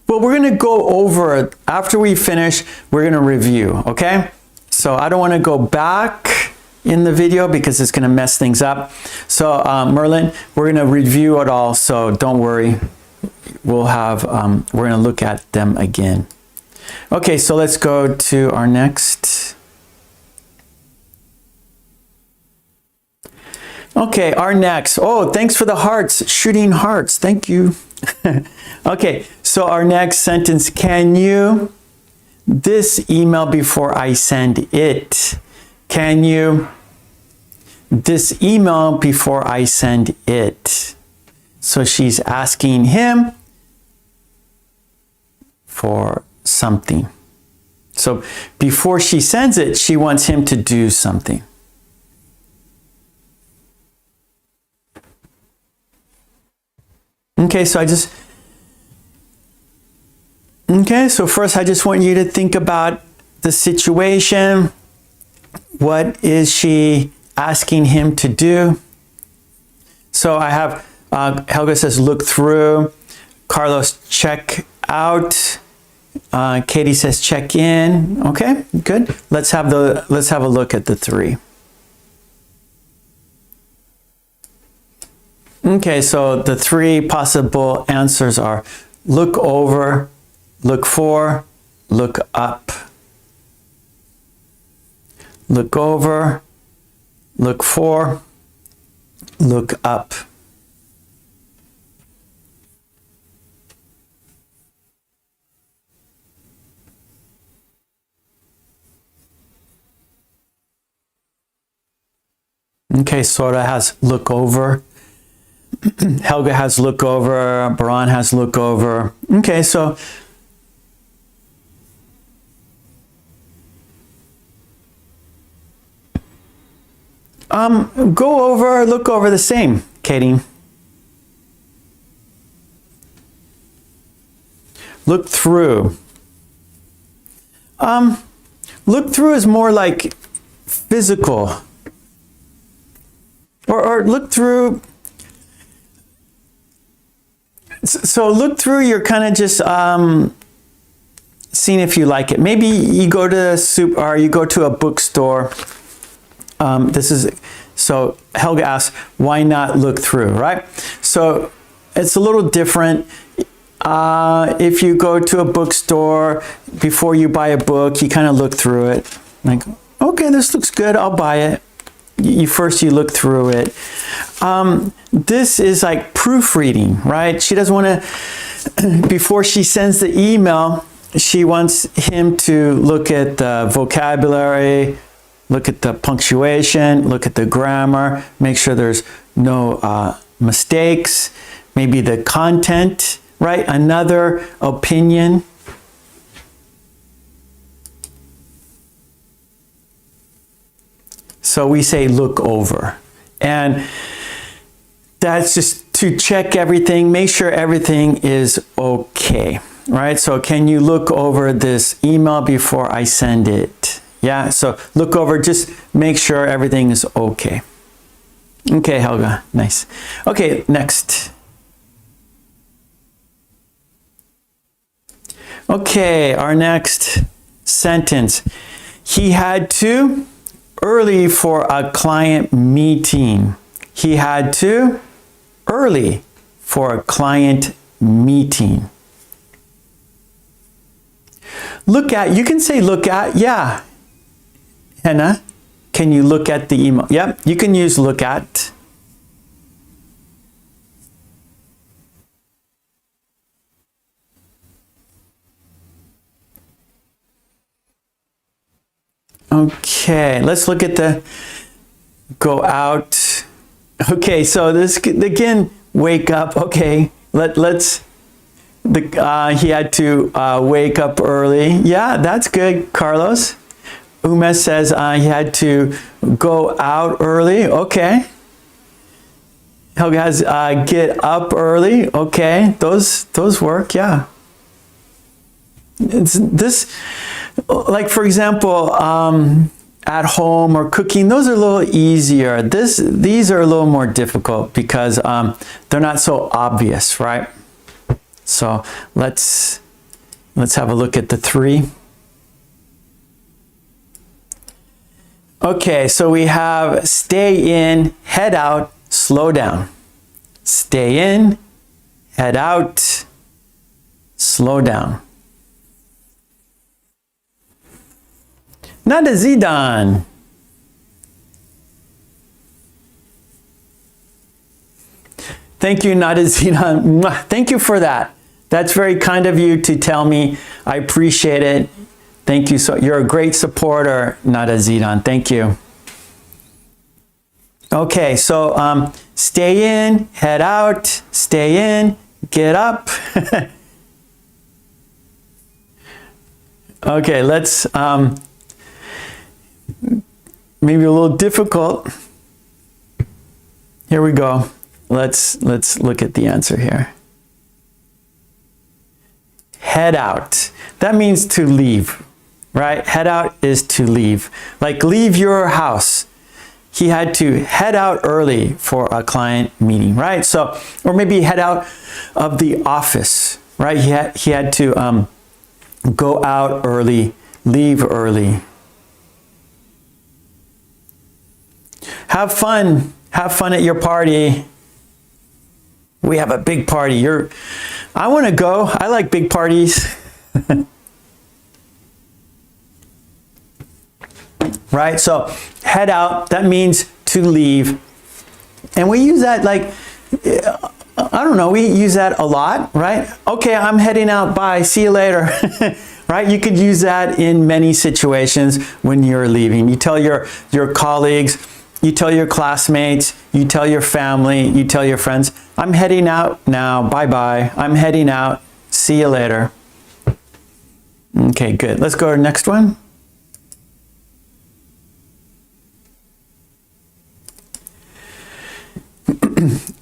Well, we're going to go over, after we finish, we're going to review, okay? So I don't want to go back in the video because it's going to mess things up. So Merlin, we're going to review it all, so don't worry. We'll have, we're going to look at them again. Okay, so let's go to our next. Okay, our next. Oh, thanks for the hearts, shooting hearts. Thank you. Okay, so our next sentence, can you this email before I send it? Can you this email before I send it? So she's asking him for something. So before she sends it, she wants him to do something. Okay, so so first I just want you to think about the situation. What is she asking him to do? So I have, Helga says, look through. Carlos, check out. Katie says, check in. Okay, good. Let's have a look at the three. Okay, so the three possible answers are look over, look for, look up. Look over, look for, look up. Okay, Sora has look over. Helga has look over. Baran has look over. Okay, so go over, look over the same, Katie. Look through. Look through is more like physical. Or look through. So look through, you're kind of just seeing if you like it. Maybe you go to a bookstore. So Helga asks, why not look through, right? So it's a little different. If you go to a bookstore, before you buy a book, you kind of look through it. Like, okay, this looks good, I'll buy it. You look through it. This is like proofreading, right? She doesn't want to, before she sends the email, she wants him to look at the vocabulary, look at the punctuation, look at the grammar, make sure there's no mistakes, maybe the content, right? Another opinion. So we say look over. And that's just to check everything, make sure everything is okay, right? So can you look over this email before I send it? Yeah, so look over, just make sure everything is okay. Okay, Helga, nice. Okay, next. Okay, our next sentence. He had to early for a client meeting. He had to early for a client meeting. Look at, you can say look at, yeah. Hannah, can you look at the email? Yep, you can use look at. Okay, let's look at the go out. Okay, so this again, wake up. Okay, let's. He had to wake up early. Yeah, that's good, Carlos. Umes says he had to go out early. Okay. Helga has get up early. Okay, those work. Yeah. It's this, like for example, at home or cooking, those are a little easier. These are a little more difficult because they're not so obvious, right? So let's have a look at the 3. Okay, so we have stay in, head out, slow down. Stay in, head out, slow down. Nada Zidan. Thank you, Nada Zidan. Thank you for that. That's very kind of you to tell me. I appreciate it. Thank you. So you're a great supporter, Nada Zidan. Thank you. Okay, so stay in, head out, stay in, get up. Okay, let's maybe a little difficult. Here we go. Let's look at the answer here. Head out. That means to leave, right? Head out is to leave. Like leave your house. He had to head out early for a client meeting, right? So, or maybe head out of the office, right? He had to go out early, leave early. Have fun at your party. We have a big party. I want to go. I like big parties. Right? So head out, that means to leave. And we use that like, I don't know, we use that a lot, right? Okay, I'm heading out. Bye. See you later. Right? You could use that in many situations when you're leaving. You tell your colleagues, you tell your classmates, you tell your family, you tell your friends, I'm heading out now. Bye-bye. I'm heading out. See you later. Okay, good. Let's go to the next one.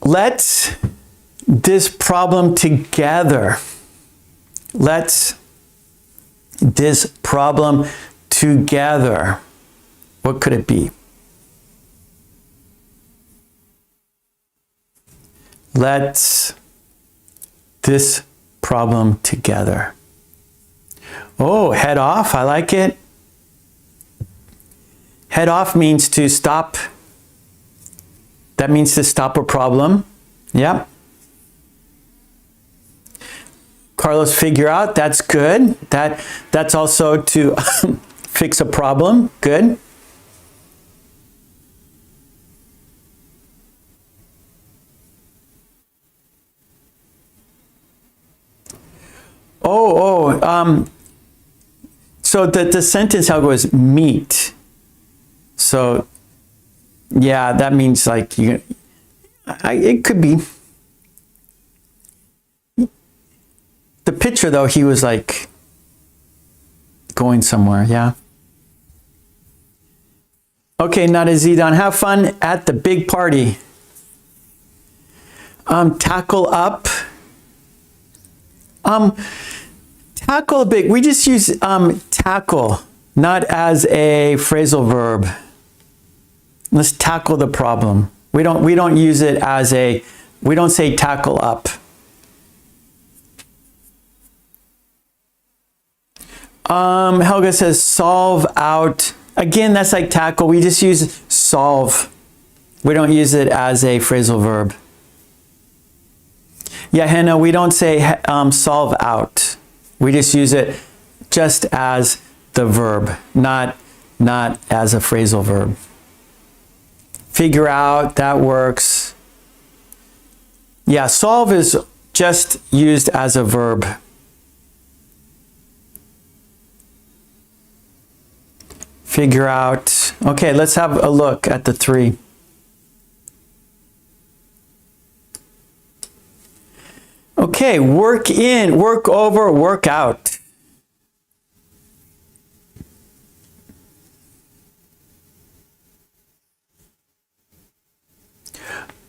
Let's this problem together. Let's this problem together. What could it be? Let's this problem together. Oh, head off. I like it. Head off means to stop. That means to stop a problem. Yep. Carlos, figure out. That's good. That's also to fix a problem. Good. So the sentence how it goes meet. So yeah, that means like it could be. The picture though, he was like going somewhere, yeah. Okay, Nada Zidan, have fun at the big party. Tackle up. Tackle a big, we just use tackle, not as a phrasal verb. Let's tackle the problem. We don't use it as a, we don't say tackle up. Helga says solve out. Again, that's like tackle. We just use solve. We don't use it as a phrasal verb. Yeah, Hannah, we don't say solve out. We just use it just as the verb, not as a phrasal verb. Figure out, that works. Yeah, solve is just used as a verb. figure out. Okay, let's have a look at the 3. Okay, work in, work over, work out.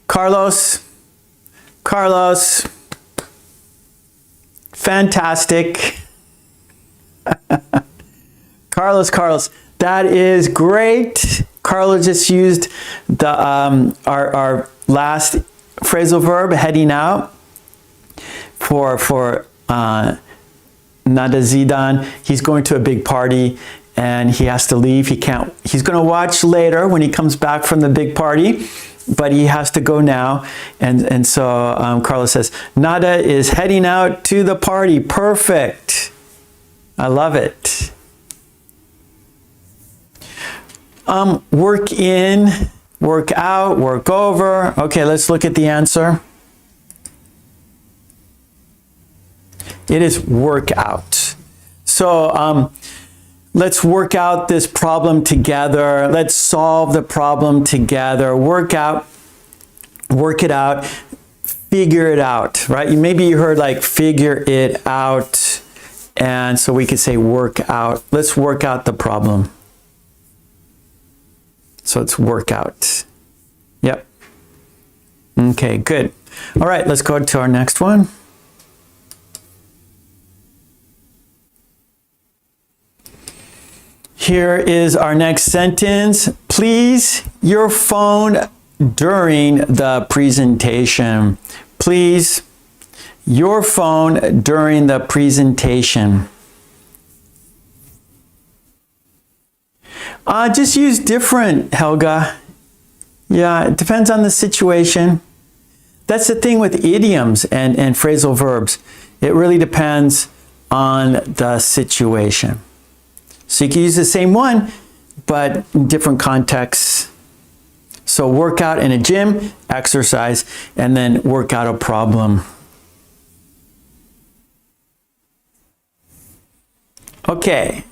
Carlos, fantastic. Carlos, that is great. Carlos just used the our last phrasal verb, heading out, for Nada Zidan. He's going to a big party and he has to leave. He's going to watch later when he comes back from the big party, but he has to go now. And so Carlos says, Nada is heading out to the party. Perfect. I love it. Work in, work out, work over. Okay, let's look at the answer. It is work out. So let's work out this problem together. Let's solve the problem together. Work out, work it out, figure it out, right? Maybe you heard like figure it out. And so we could say work out. Let's work out the problem. So it's work out. Yep. Okay, good. All right, let's go to our next one. Here is our next sentence. Please your phone during the presentation. Please your phone during the presentation. Just use different, Helga. Yeah, it depends on the situation. That's the thing with idioms and phrasal verbs. It really depends on the situation. So you can use the same one, but in different contexts. So work out in a gym, exercise, and then work out a problem. Okay.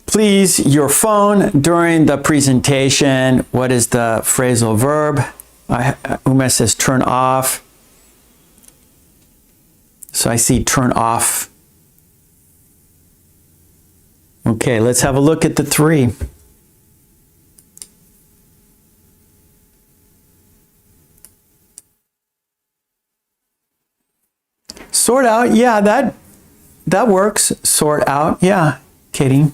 Please your phone during the presentation. What is the phrasal verb? Uma says turn off. So I see turn off. Okay, let's have a look at the 3. Sort out, yeah, that works. Sort out, yeah, Katie.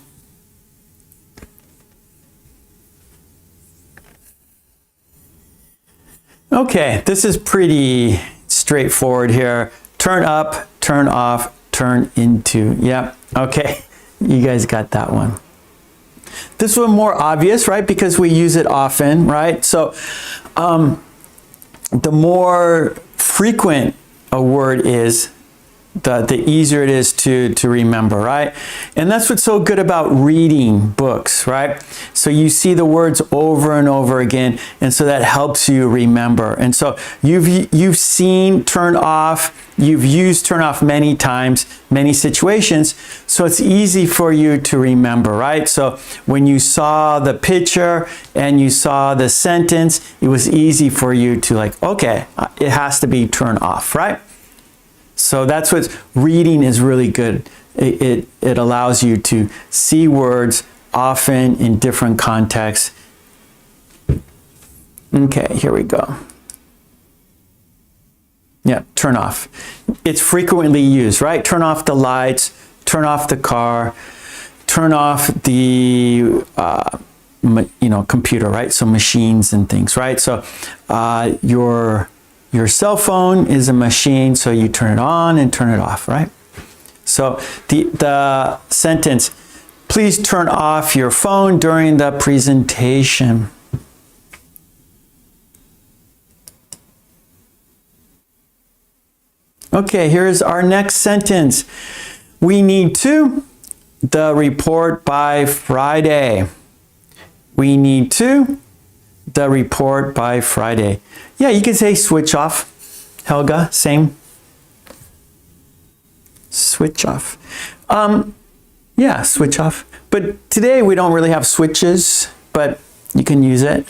Okay, this is pretty straightforward here. Turn up, turn off, turn into. Yep, okay, you guys got that one. This one more obvious, right? Because we use it often, right? So the more frequent a word is, the easier it is to remember, right? And that's what's so good about reading books, right? So you see the words over and over again, and so that helps you remember. And so you've seen turn off, you've used turn off many times, many situations, so it's easy for you to remember, right? So when you saw the picture and you saw the sentence, it was easy for you to like, okay, it has to be turn off, right? So that's what reading is really good. It allows you to see words often in different contexts. Okay, here we go. Yeah, turn off. It's frequently used, right? Turn off the lights, turn off the car, turn off the computer, right? So machines and things, right? So your cell phone is a machine, so you turn it on and turn it off, right? So the sentence, please turn off your phone during the presentation. Okay, here's our next sentence. We need to, the report by Friday. We need to, the report by Friday. Yeah, you can say switch off. Helga, same. Switch off. Yeah, switch off. But today we don't really have switches, but you can use it.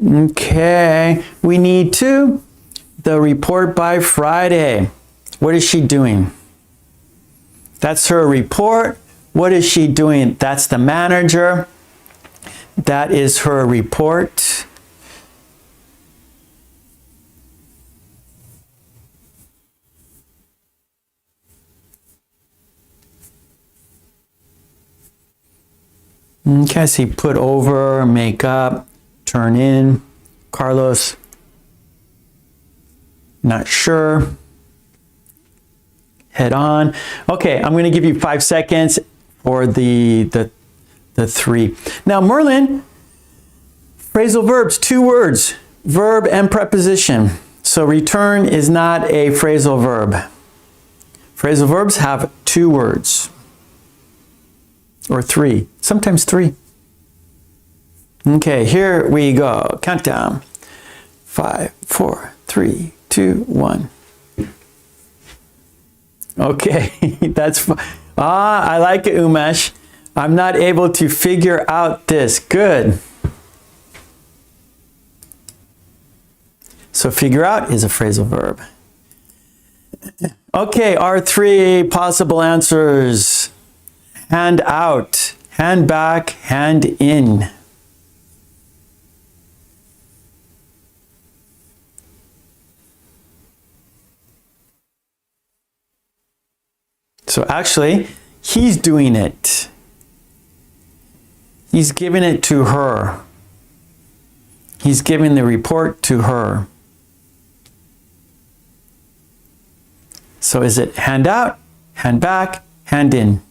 Okay, we need the report by Friday. What is she doing? That's her report. What is she doing? That's the manager. That is her report. Okay, see, put over, make up, turn in. Carlos, not sure. Head on. Okay, I'm going to give you 5 seconds for the 3. Now, Merlin, phrasal verbs, 2 words, verb and preposition. So return is not a phrasal verb. Phrasal verbs have 2 words. Or 3, sometimes 3. Okay, here we go. Countdown. 5, 4, 3, 2, 1. Okay, that's I like it, Umesh. I'm not able to figure out this. Good. So figure out is a phrasal verb. Okay, our 3 possible answers. Hand out, hand back, hand in. So actually, he's doing it. He's giving it to her. He's giving the report to her. So is it hand out, hand back, hand in?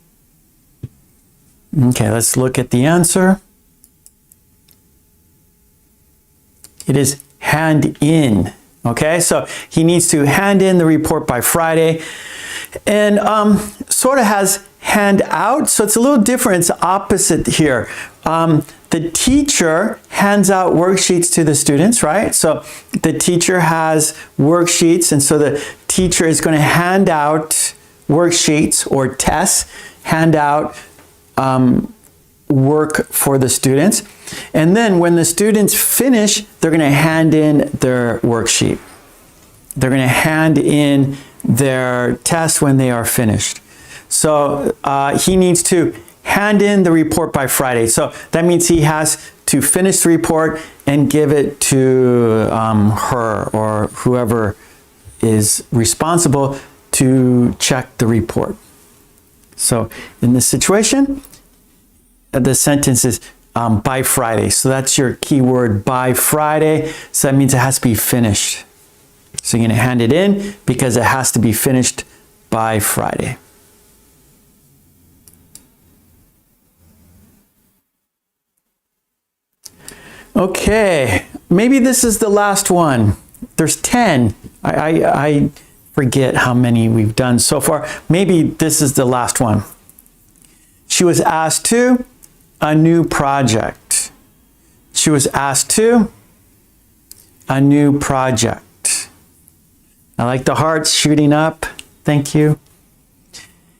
Okay, let's look at the answer. It is hand in. Okay, so he needs to hand in the report by Friday. And sort of has hand out, so it's a little different. It's opposite here. The teacher hands out worksheets to the students, right? So the teacher has worksheets, and so the teacher is going to hand out worksheets or tests, hand out work for the students. And then when the students finish, they're going to hand in their worksheet. They're going to hand in their test when they are finished. So he needs to hand in the report by Friday. So that means he has to finish the report and give it to her or whoever is responsible to check the report. So in this situation, the sentence is by Friday. So that's your key word, by Friday. So that means it has to be finished. So you're going to hand it in because it has to be finished by Friday. Okay, maybe this is the last one. There's 10. I forget how many we've done so far. Maybe this is the last one. She was asked to a new project. She was asked to a new project. I like the hearts shooting up. Thank you.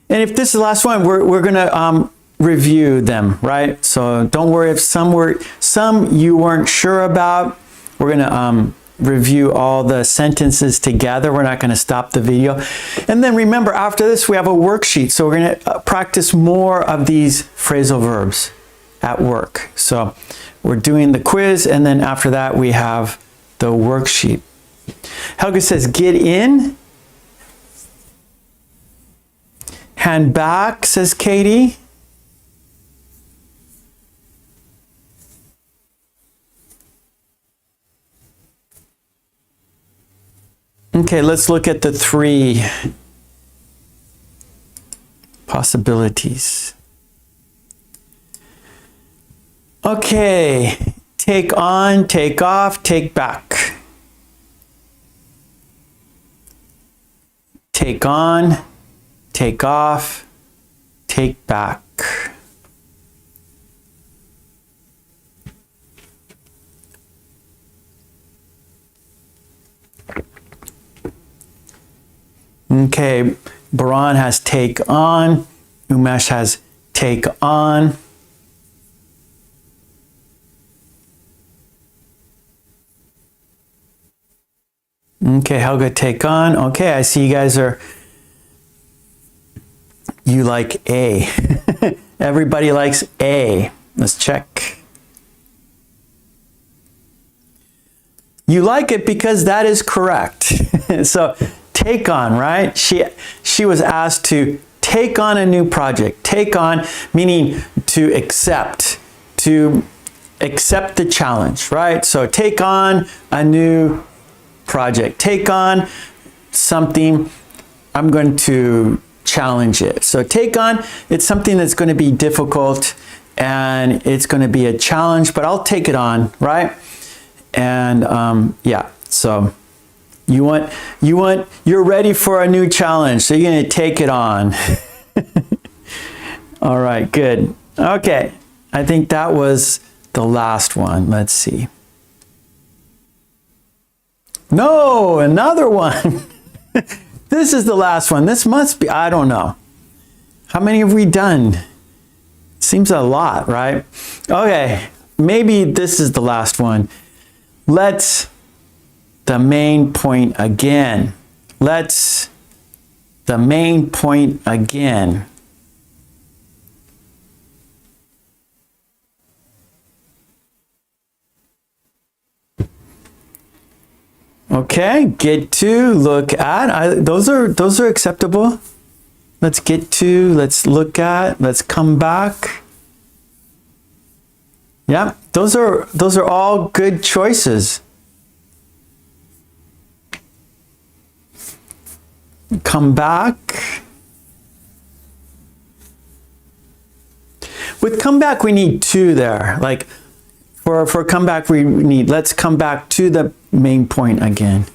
And if this is the last one, we're going to review them, right? So don't worry if some you weren't sure about. We're going to review all the sentences together. We're not going to stop the video. And then remember, after this, we have a worksheet. So we're going to practice more of these phrasal verbs at work. So we're doing the quiz, and then after that, we have the worksheet. Helga says, get in. Hand back, says Katie. Okay, let's look at the 3 possibilities. Okay, take on, take off, take back. Take on, take off, take back. Okay, Baran has take on. Umesh has take on. Okay, Helga, take on. Okay, I see you guys are, you like A. Everybody likes A. Let's check. You like it because that is correct. So take on, right? She was asked to take on a new project. Take on meaning to accept the challenge, right? So take on a new project. Take on something, I'm going to challenge it. So take on, it's something that's going to be difficult and it's going to be a challenge, but I'll take it on, right? And yeah, so you're ready for a new challenge, so you're going to take it on. All right, good. Okay, I think that was the last one. Let's see. No, another one. This is the last one. This must be, I don't know. How many have we done? Seems a lot, right? Okay, maybe this is the last one. Let's the main point again. Let's the main point again. Okay, get to, look at. Those are acceptable. Let's get to, let's look at, let's come back. Yeah, those are all good choices. Come back. With come back, we need to there. Like for come back, we need, let's come back to the main point again.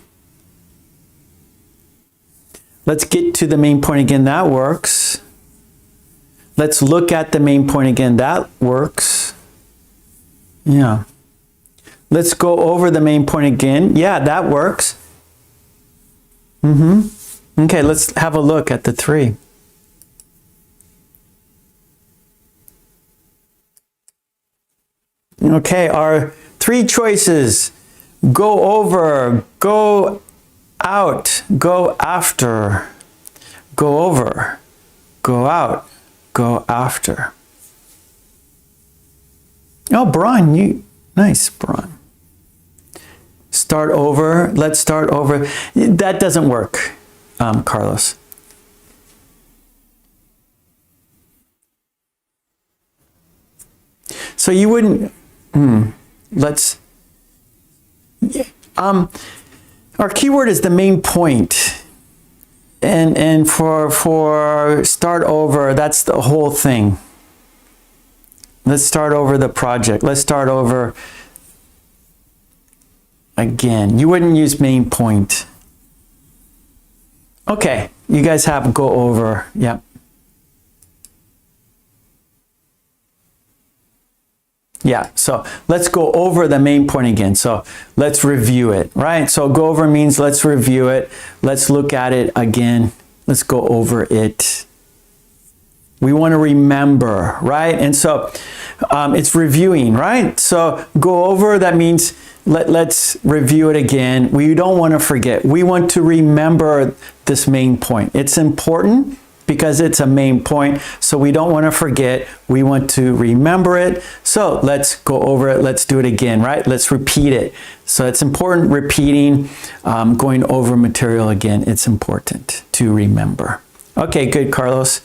Let's get to the main point again. That works. Let's look at the main point again. That works. Yeah. Let's go over the main point again. Yeah, that works. Okay, let's have a look at the three. Okay, our three choices: go over, go out, go after, go over, go out, go after. Oh, Brian, nice, Brian. Start over, let's start over. That doesn't work, Carlos. So you wouldn't, let's, our keyword is the main point. And for start over, that's the whole thing. Let's start over the project. Let's start over again. You wouldn't use main point. Okay, you guys have go over. Yep. Yeah, so let's go over the main point again. So let's review it, right? So go over means let's review it. Let's look at it again. Let's go over it. We want to remember, right? And so it's reviewing, right? So go over, that means let's review it again. We don't want to forget. We want to remember this main point. It's important because it's a main point. So we don't want to forget. We want to remember it. So let's go over it. Let's do it again, right? Let's repeat it. So it's important repeating, going over material again. It's important to remember. Okay, good, Carlos.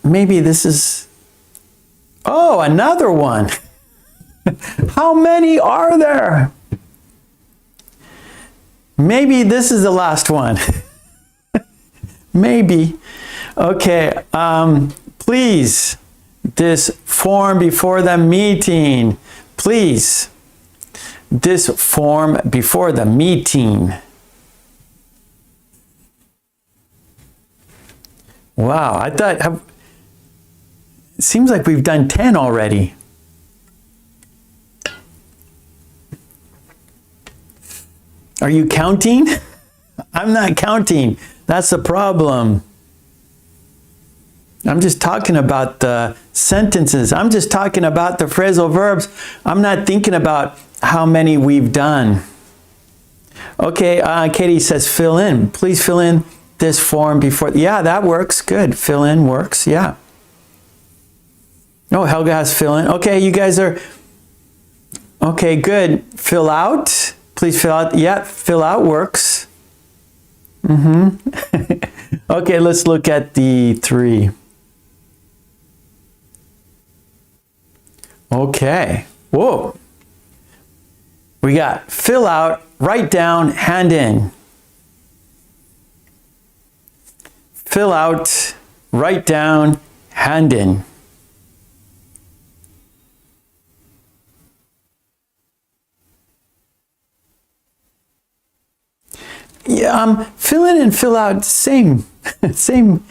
Maybe this is, oh, another one. How many are there? Maybe this is the last one. Maybe. Okay, please, this form before the meeting. Please, this form before the meeting. Wow, I thought, it seems like we've done 10 already. Are you counting? I'm not counting. That's the problem. I'm just talking about the sentences. I'm just talking about the phrasal verbs. I'm not thinking about how many we've done. Okay, Katie says fill in. Please fill in this form before. Yeah, that works. Good. Fill in works. Yeah. Oh, Helga has fill in. Okay, you guys are. Okay, good. Fill out. Please fill out. Yeah, fill out works. Okay, let's look at the 3. Okay. Whoa. We got fill out, write down, hand in. Fill out, write down, hand in. Yeah, fill in and fill out, same, same.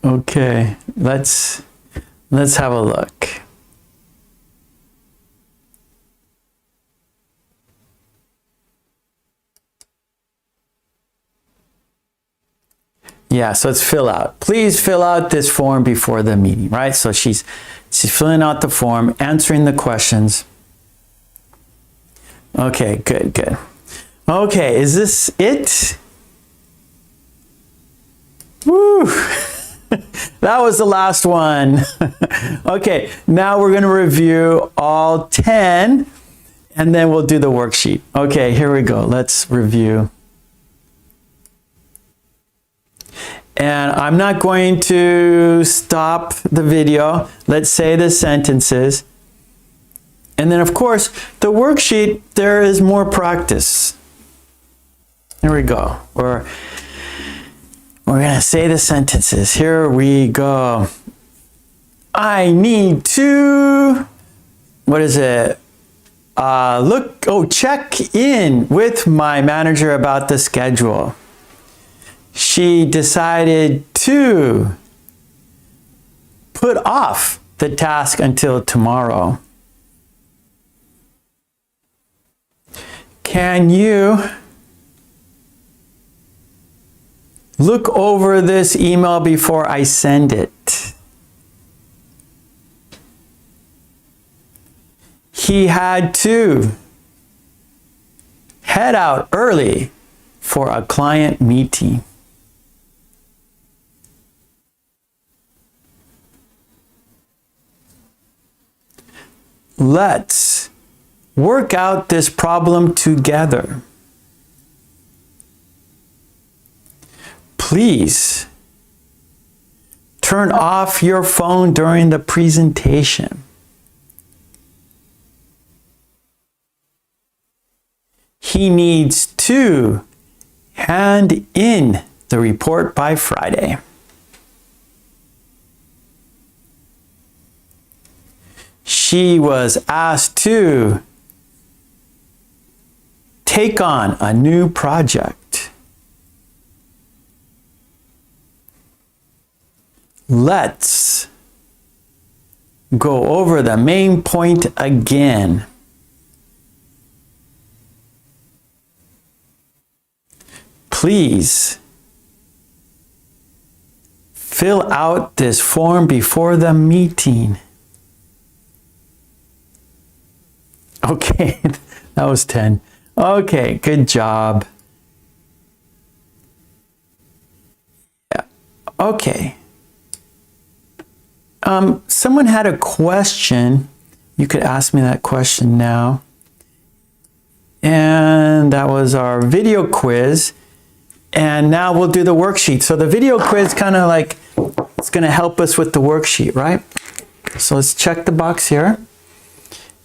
Okay, let's have a look. Yeah, so it's fill out. Please fill out this form before the meeting, right? So she's filling out the form, answering the questions. Okay, good, good. Okay, is this it? Woo! That was the last one. Okay, now we're going to review all 10 and then we'll do the worksheet. Okay, here we go. Let's review. And I'm not going to stop the video. Let's say the sentences. And then, of course, the worksheet, there is more practice. Here we go. We're going to say the sentences. Here we go. I need to, what is it? Check in with my manager about the schedule. She decided to put off the task until tomorrow. Can you look over this email before I send it? He had to head out early for a client meeting. Let's work out this problem together. Please turn off your phone during the presentation. He needs to hand in the report by Friday. She was asked to take on a new project. Let's go over the main point again. Please fill out this form before the meeting. Okay, that was 10. Okay, good job. Yeah. Okay. Someone had a question. You could ask me that question now. And that was our video quiz. And now we'll do the worksheet. So the video quiz kind of like, it's going to help us with the worksheet, right? So let's check the box here.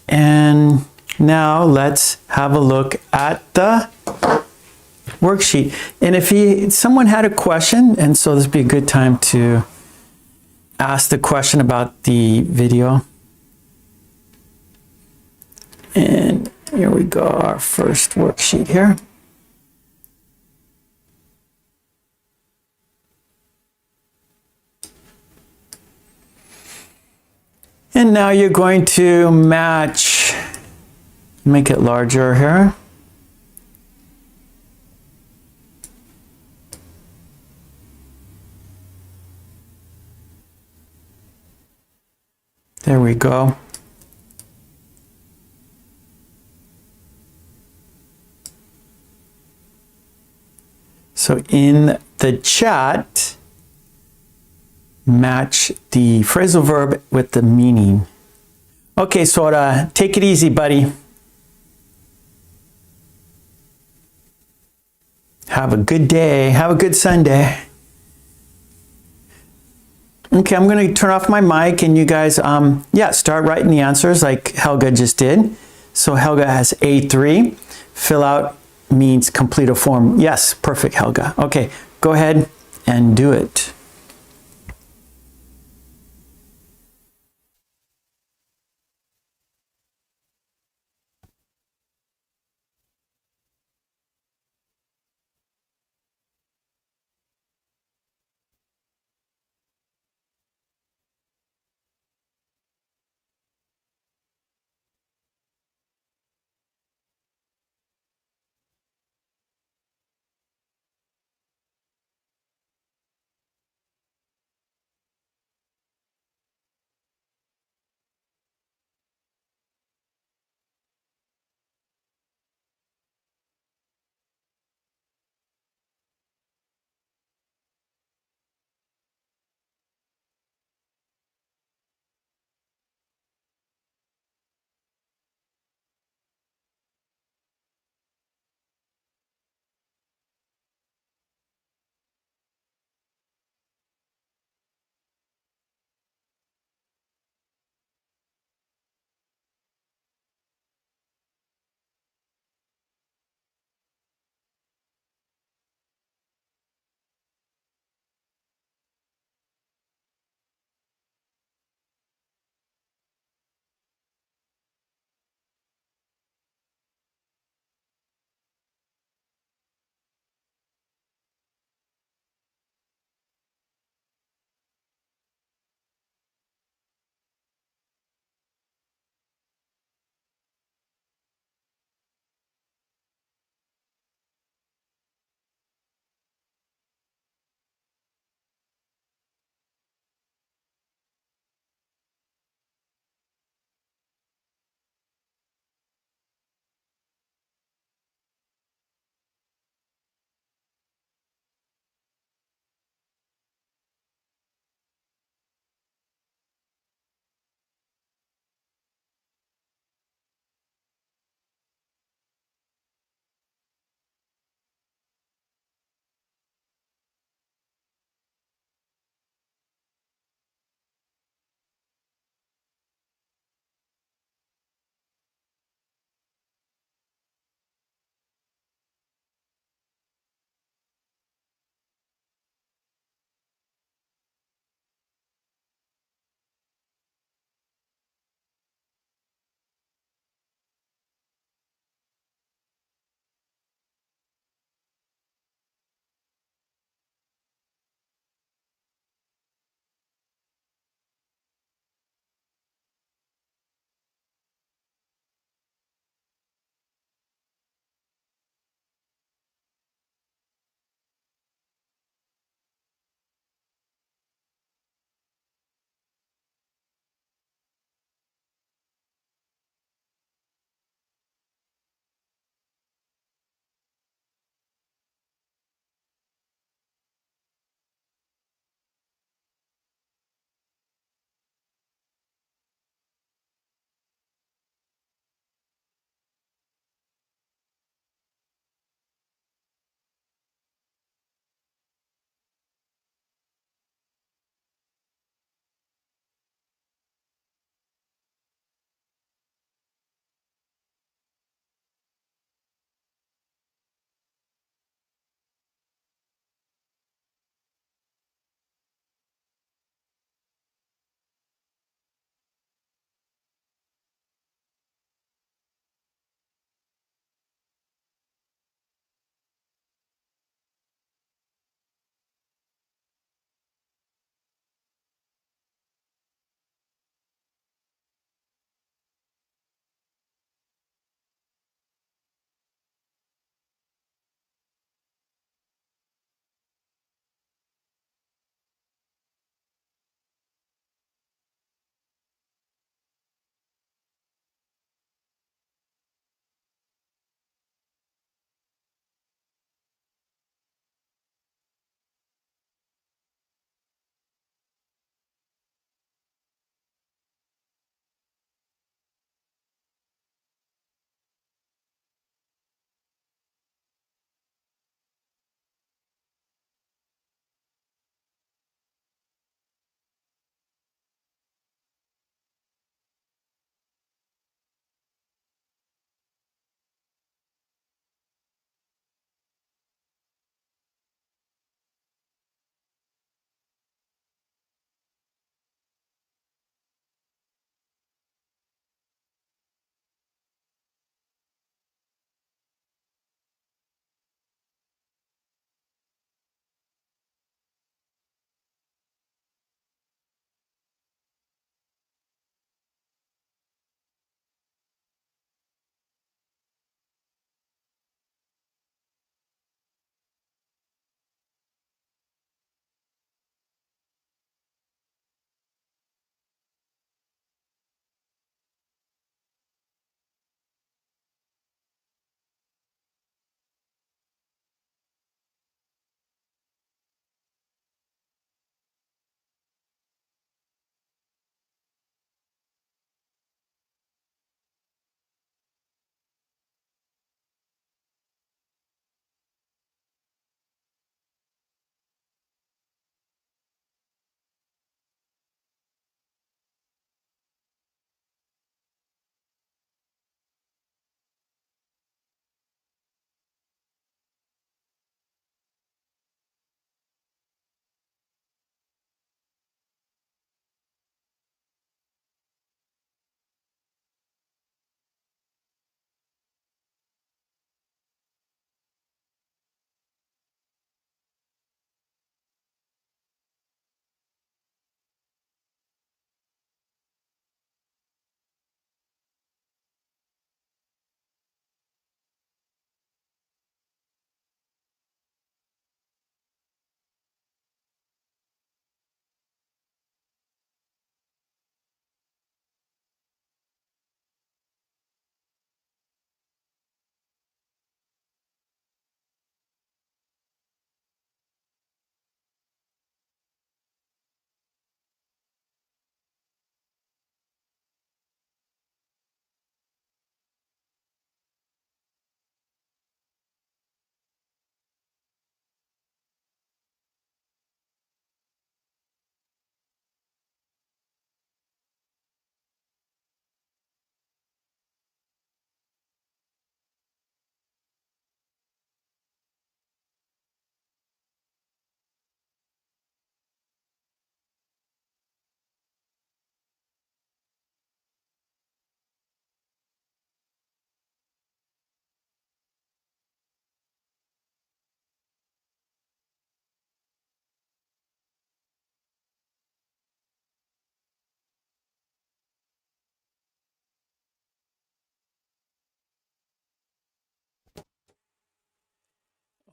And now let's have a look at the worksheet. And if someone had a question, and so this would be a good time to ask the question about the video. And here we go, our first worksheet here. And now you're going to match Make it larger here. There we go. So in the chat, match the phrasal verb with the meaning. Okay, Sora, take it easy, buddy. Have a good day. Have a good Sunday. Okay, I'm going to turn off my mic and you guys, start writing the answers like Helga just did. So Helga has A3. Fill out means complete a form. Yes, perfect, Helga. Okay, go ahead and do it.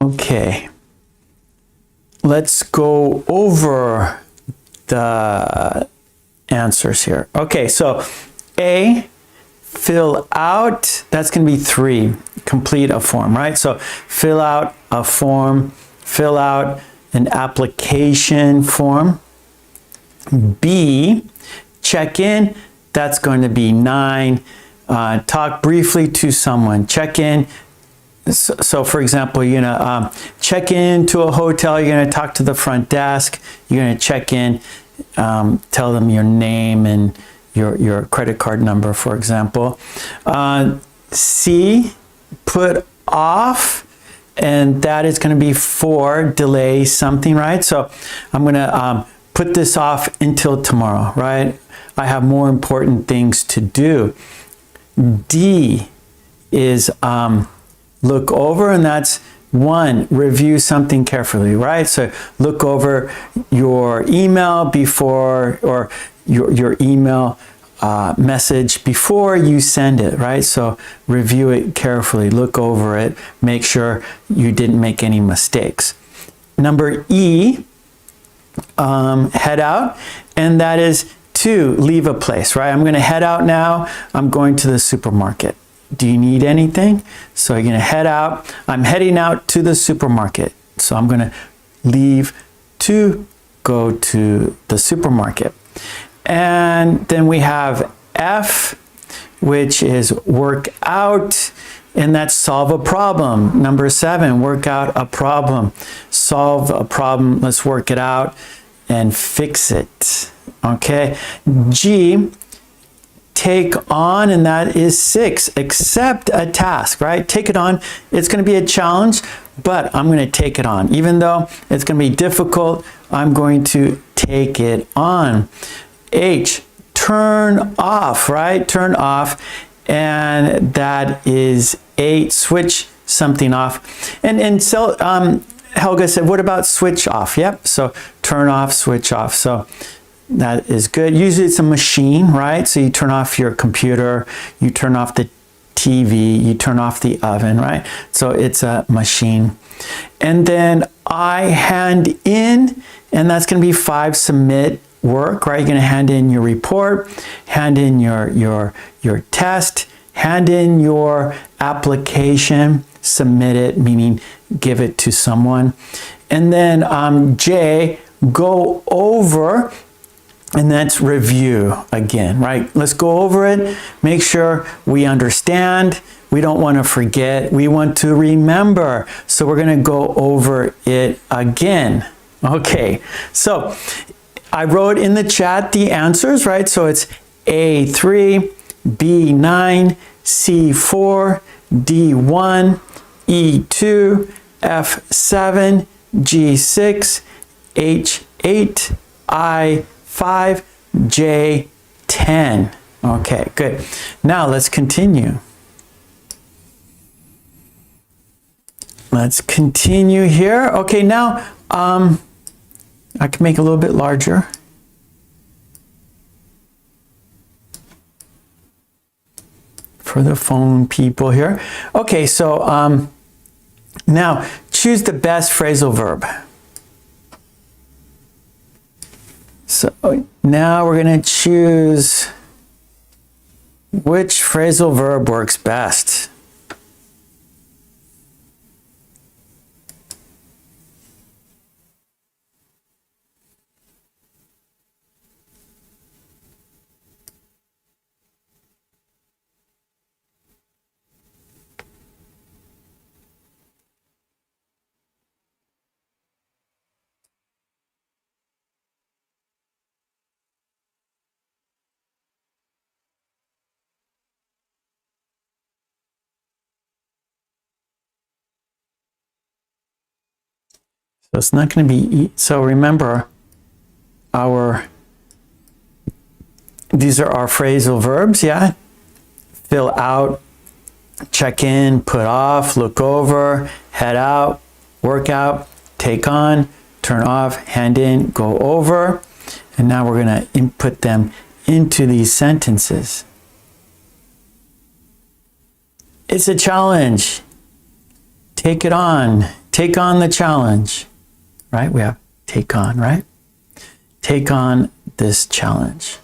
Okay. Let's go over the answers here. Okay, so A, fill out, that's going to be 3. Complete a form, right? So fill out a form, fill out an application form. B, check in, that's going to be 9. Talk briefly to someone, check in. So for example, you're gonna check into a hotel, you're gonna talk to the front desk, you're gonna check in, tell them your name and your credit card number, for example. C, put off, and that is gonna be 4, delay something, right? So I'm gonna put this off until tomorrow, right? I have more important things to do. D is look over, and that's 1, review something carefully, right? So look over your email before, or your email message before you send it, right? So review it carefully, look over it, make sure you didn't make any mistakes. Number E, head out, and that is 2, leave a place, right? I'm going to head out now. I'm going to the supermarket. Do you need anything? So you're going to head out. I'm heading out to the supermarket. So I'm going to leave to go to the supermarket. And then we have F, which is work out, and that's solve a problem. Number 7, work out a problem. Solve a problem. Let's work it out and fix it. Okay. G, take on, and that is 6, accept a task, right? Take it on. It's going to be a challenge, but I'm going to take it on. Even though it's going to be difficult, I'm going to take it on. H, turn off, right? Turn off, and that is 8, switch something off. And so Helga said, what about switch off? Yep, so turn off, switch off. So that is good. Usually it's a machine, right? So you turn off your computer, you turn off the TV, you turn off the oven, right? So it's a machine. And then I, hand in, and that's going to be 5, submit work, right? You're going to hand in your report, hand in your test, hand in your application, submit it, meaning give it to someone. And then J, go over, and that's review again, right? Let's go over it, make sure we understand. We don't want to forget, we want to remember. So we're going to go over it again. Okay, so I wrote in the chat the answers, right? So it's A3, B9, C4, D1, E2, F7, G6, H8, I5, J10. Okay, good. Now let's continue. Let's continue here. Okay, now I can make it a little bit larger. For the phone people here. Okay, so now choose the best phrasal verb. So now we're going to choose which phrasal verb works best. So it's not going to be, so remember these are our phrasal verbs, yeah? Fill out, check in, put off, look over, head out, work out, take on, turn off, hand in, go over. And now we're going to input them into these sentences. It's a challenge. Take it on. take on the challenge, right? We have take on, right? Take on this challenge.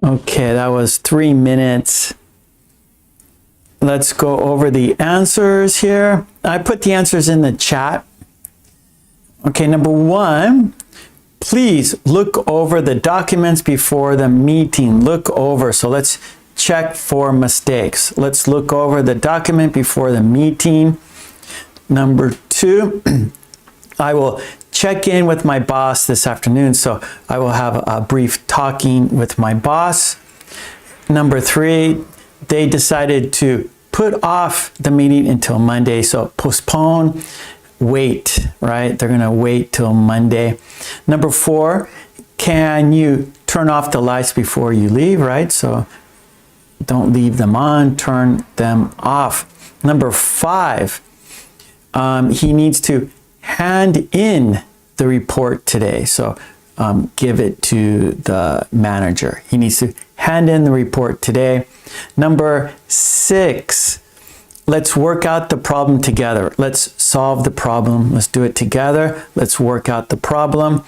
Okay, that was 3 minutes. Let's go over the answers here. I put the answers in the chat. Okay, number 1, please look over the documents before the meeting. Look over. So let's check for mistakes. Let's look over the document before the meeting. Number 2, I will check in with my boss this afternoon. So I will have a brief talking with my boss. Number 3, they decided to put off the meeting until Monday. So postpone, wait, right? They're going to wait till Monday. Number 4, can you turn off the lights before you leave, right? So don't leave them on, turn them off. Number 5, he needs to hand in the report today. So give it to the manager. He needs to hand in the report today. Number 6, let's work out the problem together. Let's solve the problem. Let's do it together. Let's work out the problem.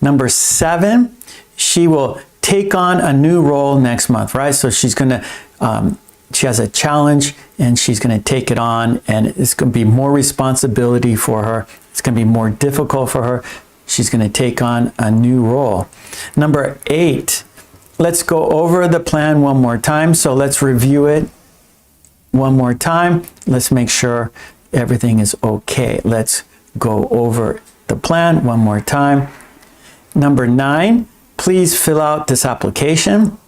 Number 7, she will take on a new role next month, right? So she's going to, she has a challenge and she's going to take it on, and it's going to be more responsibility for her. It's going to be more difficult for her. She's going to take on a new role. Number 8, let's go over the plan one more time. So let's review it one more time. Let's make sure everything is okay. Let's go over the plan one more time. Number 9, please fill out this application.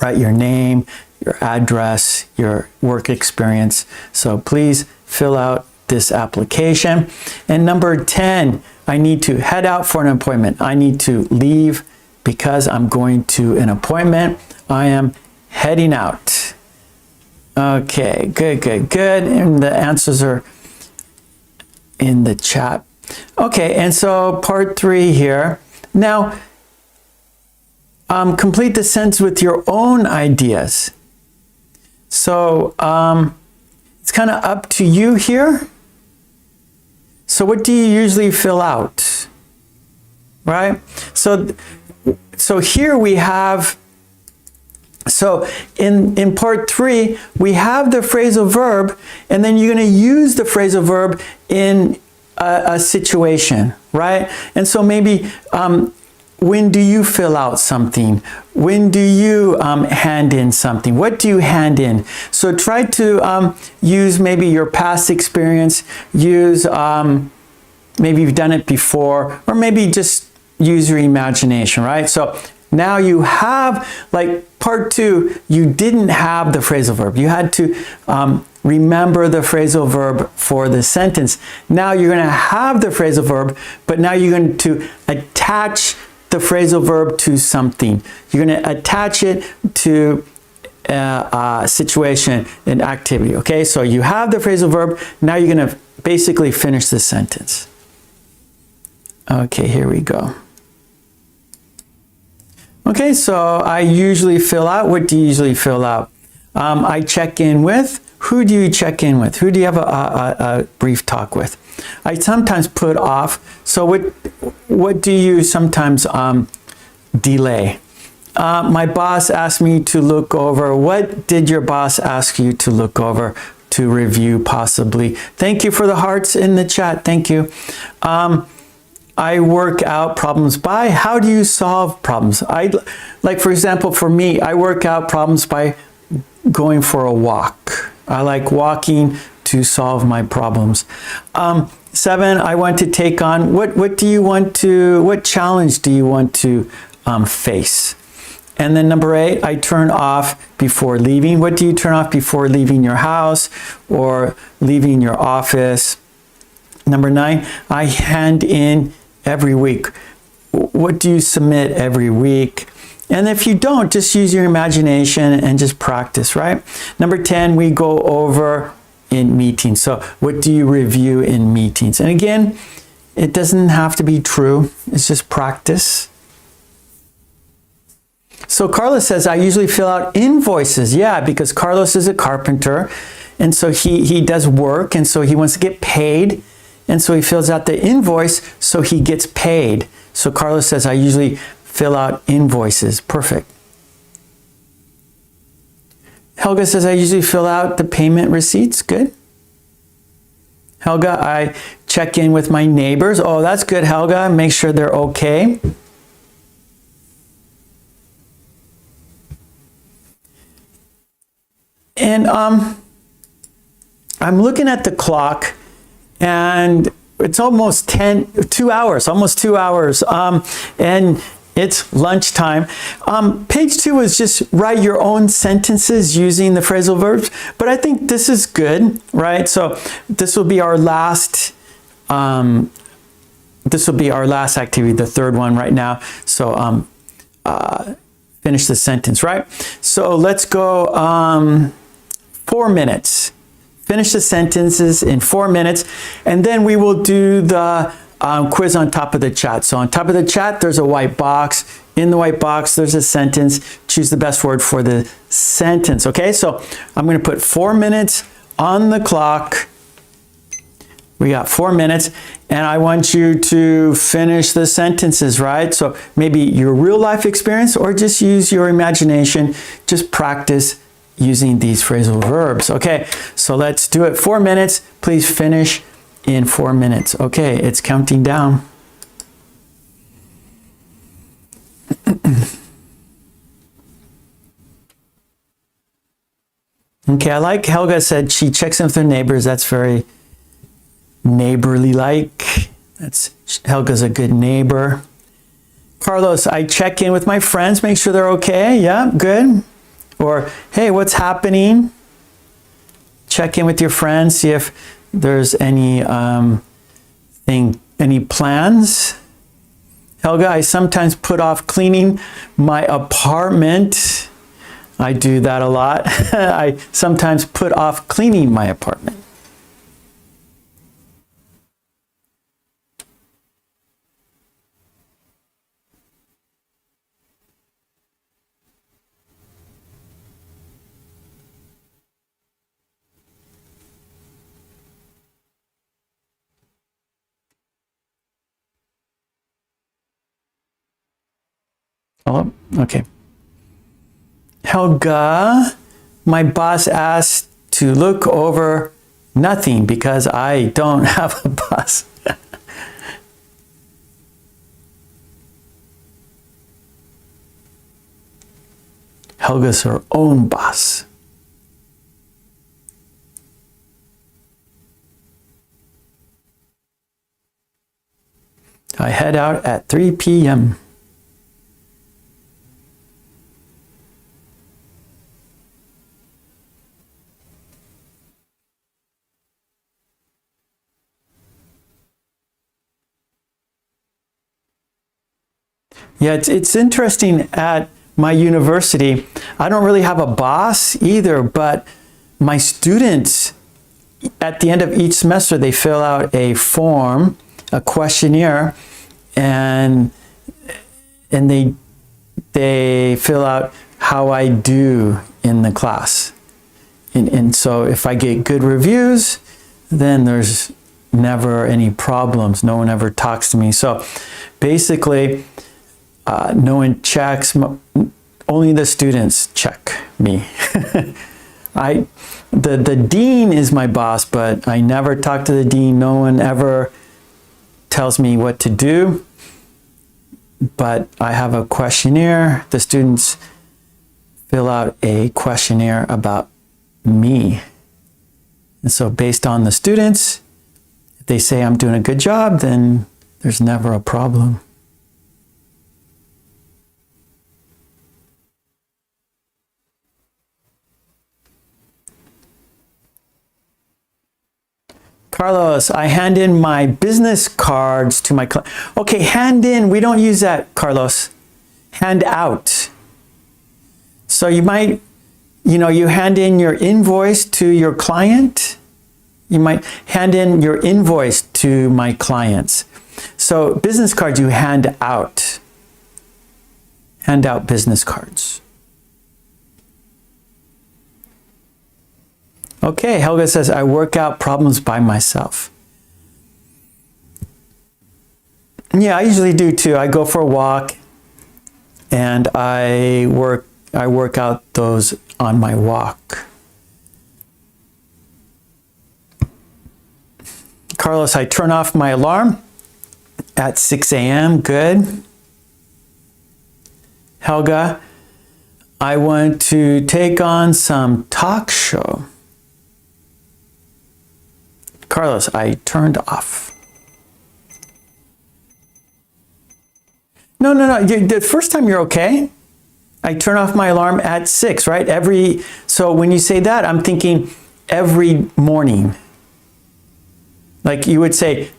Write your name, your address, your work experience. So please fill out this application. And number 10, I need to head out for an appointment. I need to leave because I'm going to an appointment. I am heading out. Okay, good, good, good. And the answers are in the chat. Okay, and so part 3 here. Now, complete the sentence with your own ideas. So it's kind of up to you here. So what do you usually fill out, right? So here we have, so in part 3, we have the phrasal verb, and then you're going to use the phrasal verb in a situation, right? And so maybe when do you fill out something? When do you hand in something? What do you hand in? So try to use maybe your past experience, use maybe you've done it before, or maybe just use your imagination, right? So now you have, like part 2, you didn't have the phrasal verb. You had to remember the phrasal verb for the sentence. Now you're going to have the phrasal verb, but now you're going to attach the phrasal verb to something. You're going to attach it to a situation, an activity, okay? So you have the phrasal verb, now you're going to basically finish the sentence. Okay, here we go. Okay, so I usually fill out. What do you usually fill out? I check in with. Who do you check in with? Who do you have a brief talk with? I sometimes put off. So what do you sometimes delay? My boss asked me to look over. What did your boss ask you to look over, to review possibly? Thank you for the hearts in the chat. Thank you. I work out problems by. How do you solve problems? Like for example, for me, I work out problems by going for a walk. I like walking to solve my problems. 7, I want to take on, what challenge do you want to face? And then number 8, I turn off before leaving. What do you turn off before leaving your house or leaving your office? Number 9, I hand in every week. What do you submit every week? And if you don't, just use your imagination and just practice, right? Number 10, we go over in meetings. So what do you review in meetings? And again, it doesn't have to be true. It's just practice. So Carlos says, I usually fill out invoices. Yeah, because Carlos is a carpenter. And so he does work. And so he wants to get paid. And so he fills out the invoice so he gets paid. So Carlos says, I usually fill out invoices. Perfect. Helga says, I usually fill out the payment receipts. Good. Helga, I check in with my neighbors. Oh, that's good, Helga. Make sure they're okay. And I'm looking at the clock, and it's almost 2 hours, almost 2 hours. And it's lunchtime. Page 2 is just write your own sentences using the phrasal verbs, but I think this is good, right? So this will be our last activity, the third one right now. So finish the sentence, right? So let's go 4 minutes. Finish the sentences in 4 minutes, and then we will do the quiz on top of the chat. So on top of the chat, there's a white box. In the white box, there's a sentence. Choose the best word for the sentence, okay? So I'm going to put 4 minutes on the clock. We got 4 minutes, and I want you to finish the sentences, right? So maybe your real life experience, or just use your imagination. Just practice using these phrasal verbs. Okay, so let's do it. 4 minutes. Please finish in 4 minutes. Okay, it's counting down. Okay, I like Helga said she checks in with her neighbors. That's very neighborly like. Helga's a good neighbor. Carlos, I check in with my friends, make sure they're okay. Yeah, good. Or, hey, what's happening? Check in with your friends, see if there's any plans. Helga, I sometimes put off cleaning my apartment. I do that a lot. I sometimes put off cleaning my apartment. Oh, okay. Helga, my boss asked to look over nothing because I don't have a boss. Helga's her own boss. I head out at 3 p.m. Yeah, it's interesting at my university. I don't really have a boss either, but my students, at the end of each semester, they fill out a form, a questionnaire, and they fill out how I do in the class. And so if I get good reviews, then there's never any problems. No one ever talks to me. So basically, no one checks, only the students check me. The dean is my boss, but I never talk to the dean. No one ever tells me what to do. But I have a questionnaire. The students fill out a questionnaire about me. And so based on the students, if they say I'm doing a good job, then there's never a problem. Carlos, I hand in my business cards to my client. Okay, hand in, we don't use that, Carlos. Hand out. So you might, you hand in your invoice to your client. You might hand in your invoice to my clients. So business cards you hand out. Hand out business cards. Okay, Helga says, I work out problems by myself. Yeah, I usually do too. I go for a walk and I work I work out those on my walk. Carlos, I turn off my alarm at 6 a.m. Good. Helga, I want to take on some talk show. Carlos, I turned off. No. The first time you're okay. I turn off my alarm at 6, right? So when you say that, I'm thinking every morning. Like you would say,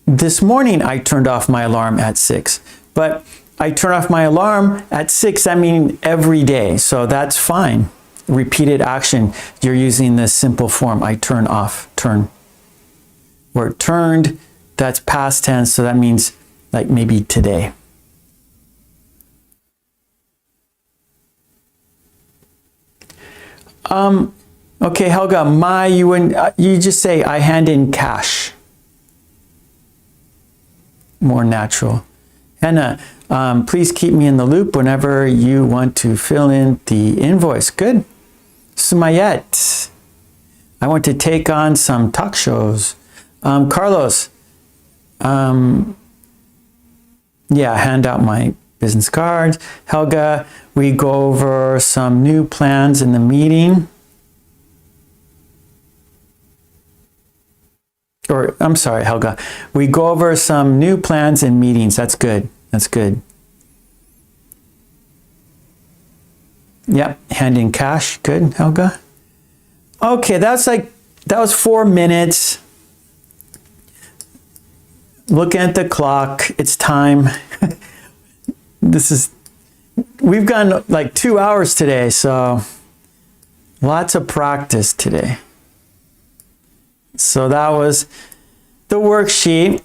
this morning I turned off my alarm at 6. But I turn off my alarm at 6, that means every day. So that's fine. Repeated action. You're using this simple form. I turn off, turn. Or turned, that's past tense. So that means like maybe today. Okay, Helga, you just say, I hand in cash. More natural. Hannah, please keep me in the loop whenever you want to fill in the invoice. Good. Sumayet, I want to take on some talk shows. Carlos, hand out my business cards. Helga, we go over some new plans in the meeting. Or, I'm sorry, Helga. We go over some new plans and meetings. That's good. That's good. Yep, hand in cash. Good, Helga. Okay, that was 4 minutes. Look at the clock. It's time. We've gone like 2 hours today, so lots of practice today. So that was the worksheet.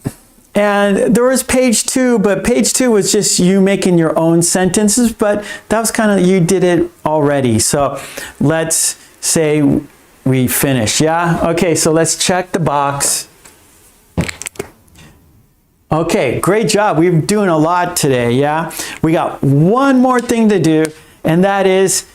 And there was page 2, but page 2 was just you making your own sentences, but that was kind of, you did it already. So let's say we finish, yeah? Okay, so let's check the box. Okay, great job. We're doing a lot today, yeah? We got one more thing to do, and that is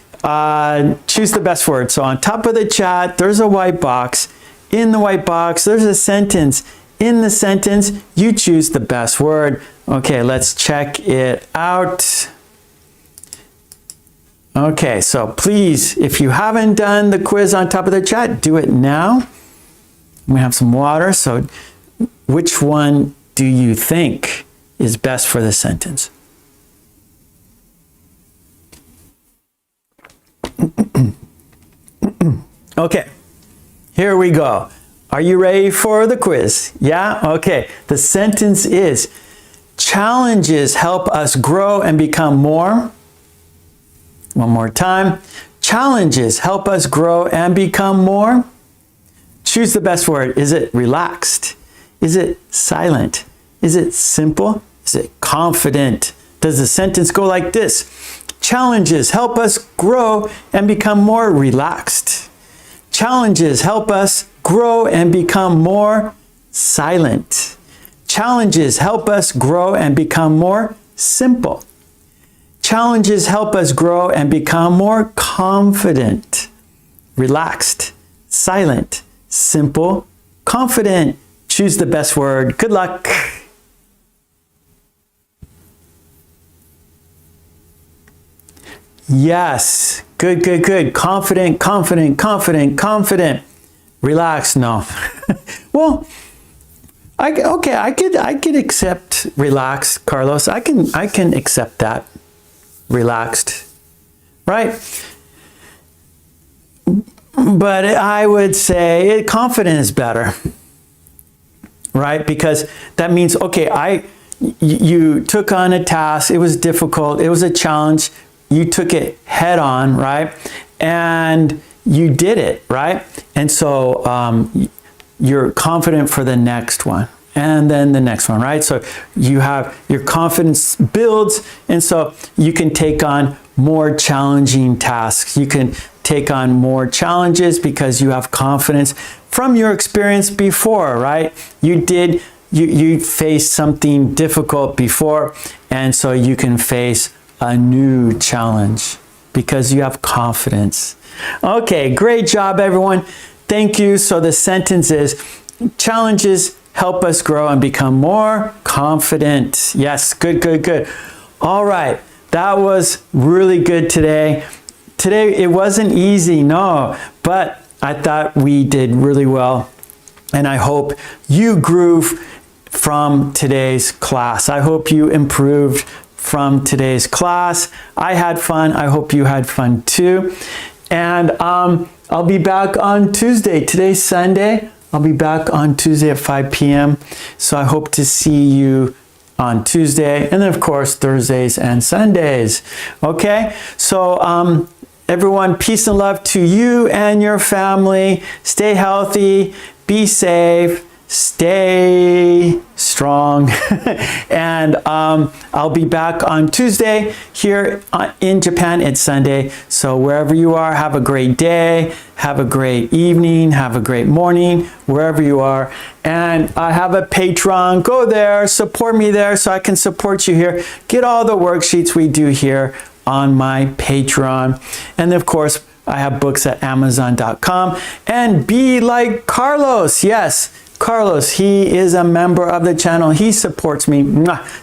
choose the best word. So on top of the chat, there's a white box. In the white box, there's a sentence. In the sentence, you choose the best word. Okay, let's check it out. Okay, so please, if you haven't done the quiz on top of the chat, do it now. I'm gonna have some water. So which one do you think is best for the sentence? Okay, here we go. Are you ready for the quiz? Yeah? Okay. The sentence is, challenges help us grow and become more. One more time. Challenges help us grow and become more. Choose the best word. Is it relaxed? Is it silent? Is it simple? Is it confident? Does the sentence go like this? Challenges help us grow and become more relaxed. Challenges help us grow and become more silent. Challenges help us grow and become more simple. Challenges help us grow and become more confident, relaxed, silent, simple, confident. Choose the best word. Good luck. Yes. Good, good, good. Confident, confident, confident, confident. Relax, no. Well, I could accept relaxed, Carlos. I can accept that. Relaxed. Right? But I would say confident is better. Right? Because that means, okay, you took on a task, it was difficult, it was a challenge, you took it head on, right? And you did it, right? And so you're confident for the next one, and then the next one, right? So you have your confidence builds, and so you can take on more challenging tasks. You can take on more challenges because you have confidence from your experience before, right? You faced something difficult before, and so you can face a new challenge. because you have confidence. Okay, great job, everyone. Thank you. So the sentence is, challenges help us grow and become more confident. Yes, good, good, good. All right, that was really good today. Today, it wasn't easy, no, but I thought we did really well. And I hope you grew from today's class. I hope you improved from today's class. I had fun. I hope you had fun too. And I'll be back on Tuesday. Today's Sunday. I'll be back on Tuesday at 5 p.m. So I hope to see you on Tuesday, and then of course Thursdays and Sundays. Okay, so everyone, peace and love to you and your family. Stay healthy, be safe, stay strong, and I'll be back on Tuesday. Here in Japan, it's Sunday. So wherever you are, have a great day, have a great evening, have a great morning, wherever you are. And I have a Patreon. Go there, support me there so I can support you here. Get all the worksheets we do here on my Patreon. And of course, I have books at Amazon.com. And be like Carlos. Yes, Carlos, he is a member of the channel. He supports me.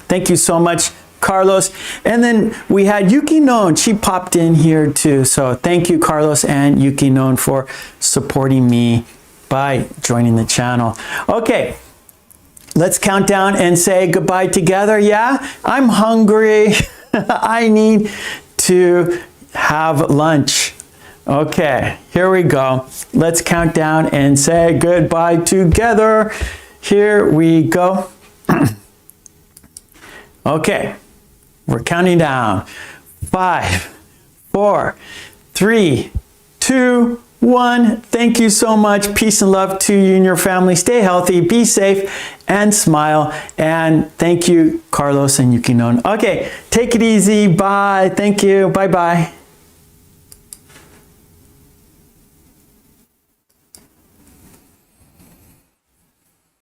Thank you so much, Carlos. And then we had Yuki Non. She popped in here too. So thank you, Carlos and Yuki Non, for supporting me by joining the channel. Okay, let's count down and say goodbye together. Yeah, I'm hungry. I need to have lunch. Okay, here we go. Let's count down and say goodbye together. Here we go. Okay, we're counting down. 5, 4, 3, 2, 1. Thank you so much. Peace and love to you and your family. Stay healthy, be safe, and smile. And thank you, Carlos and Yuki Non. Okay, take it easy. Bye. Thank you. Bye-bye.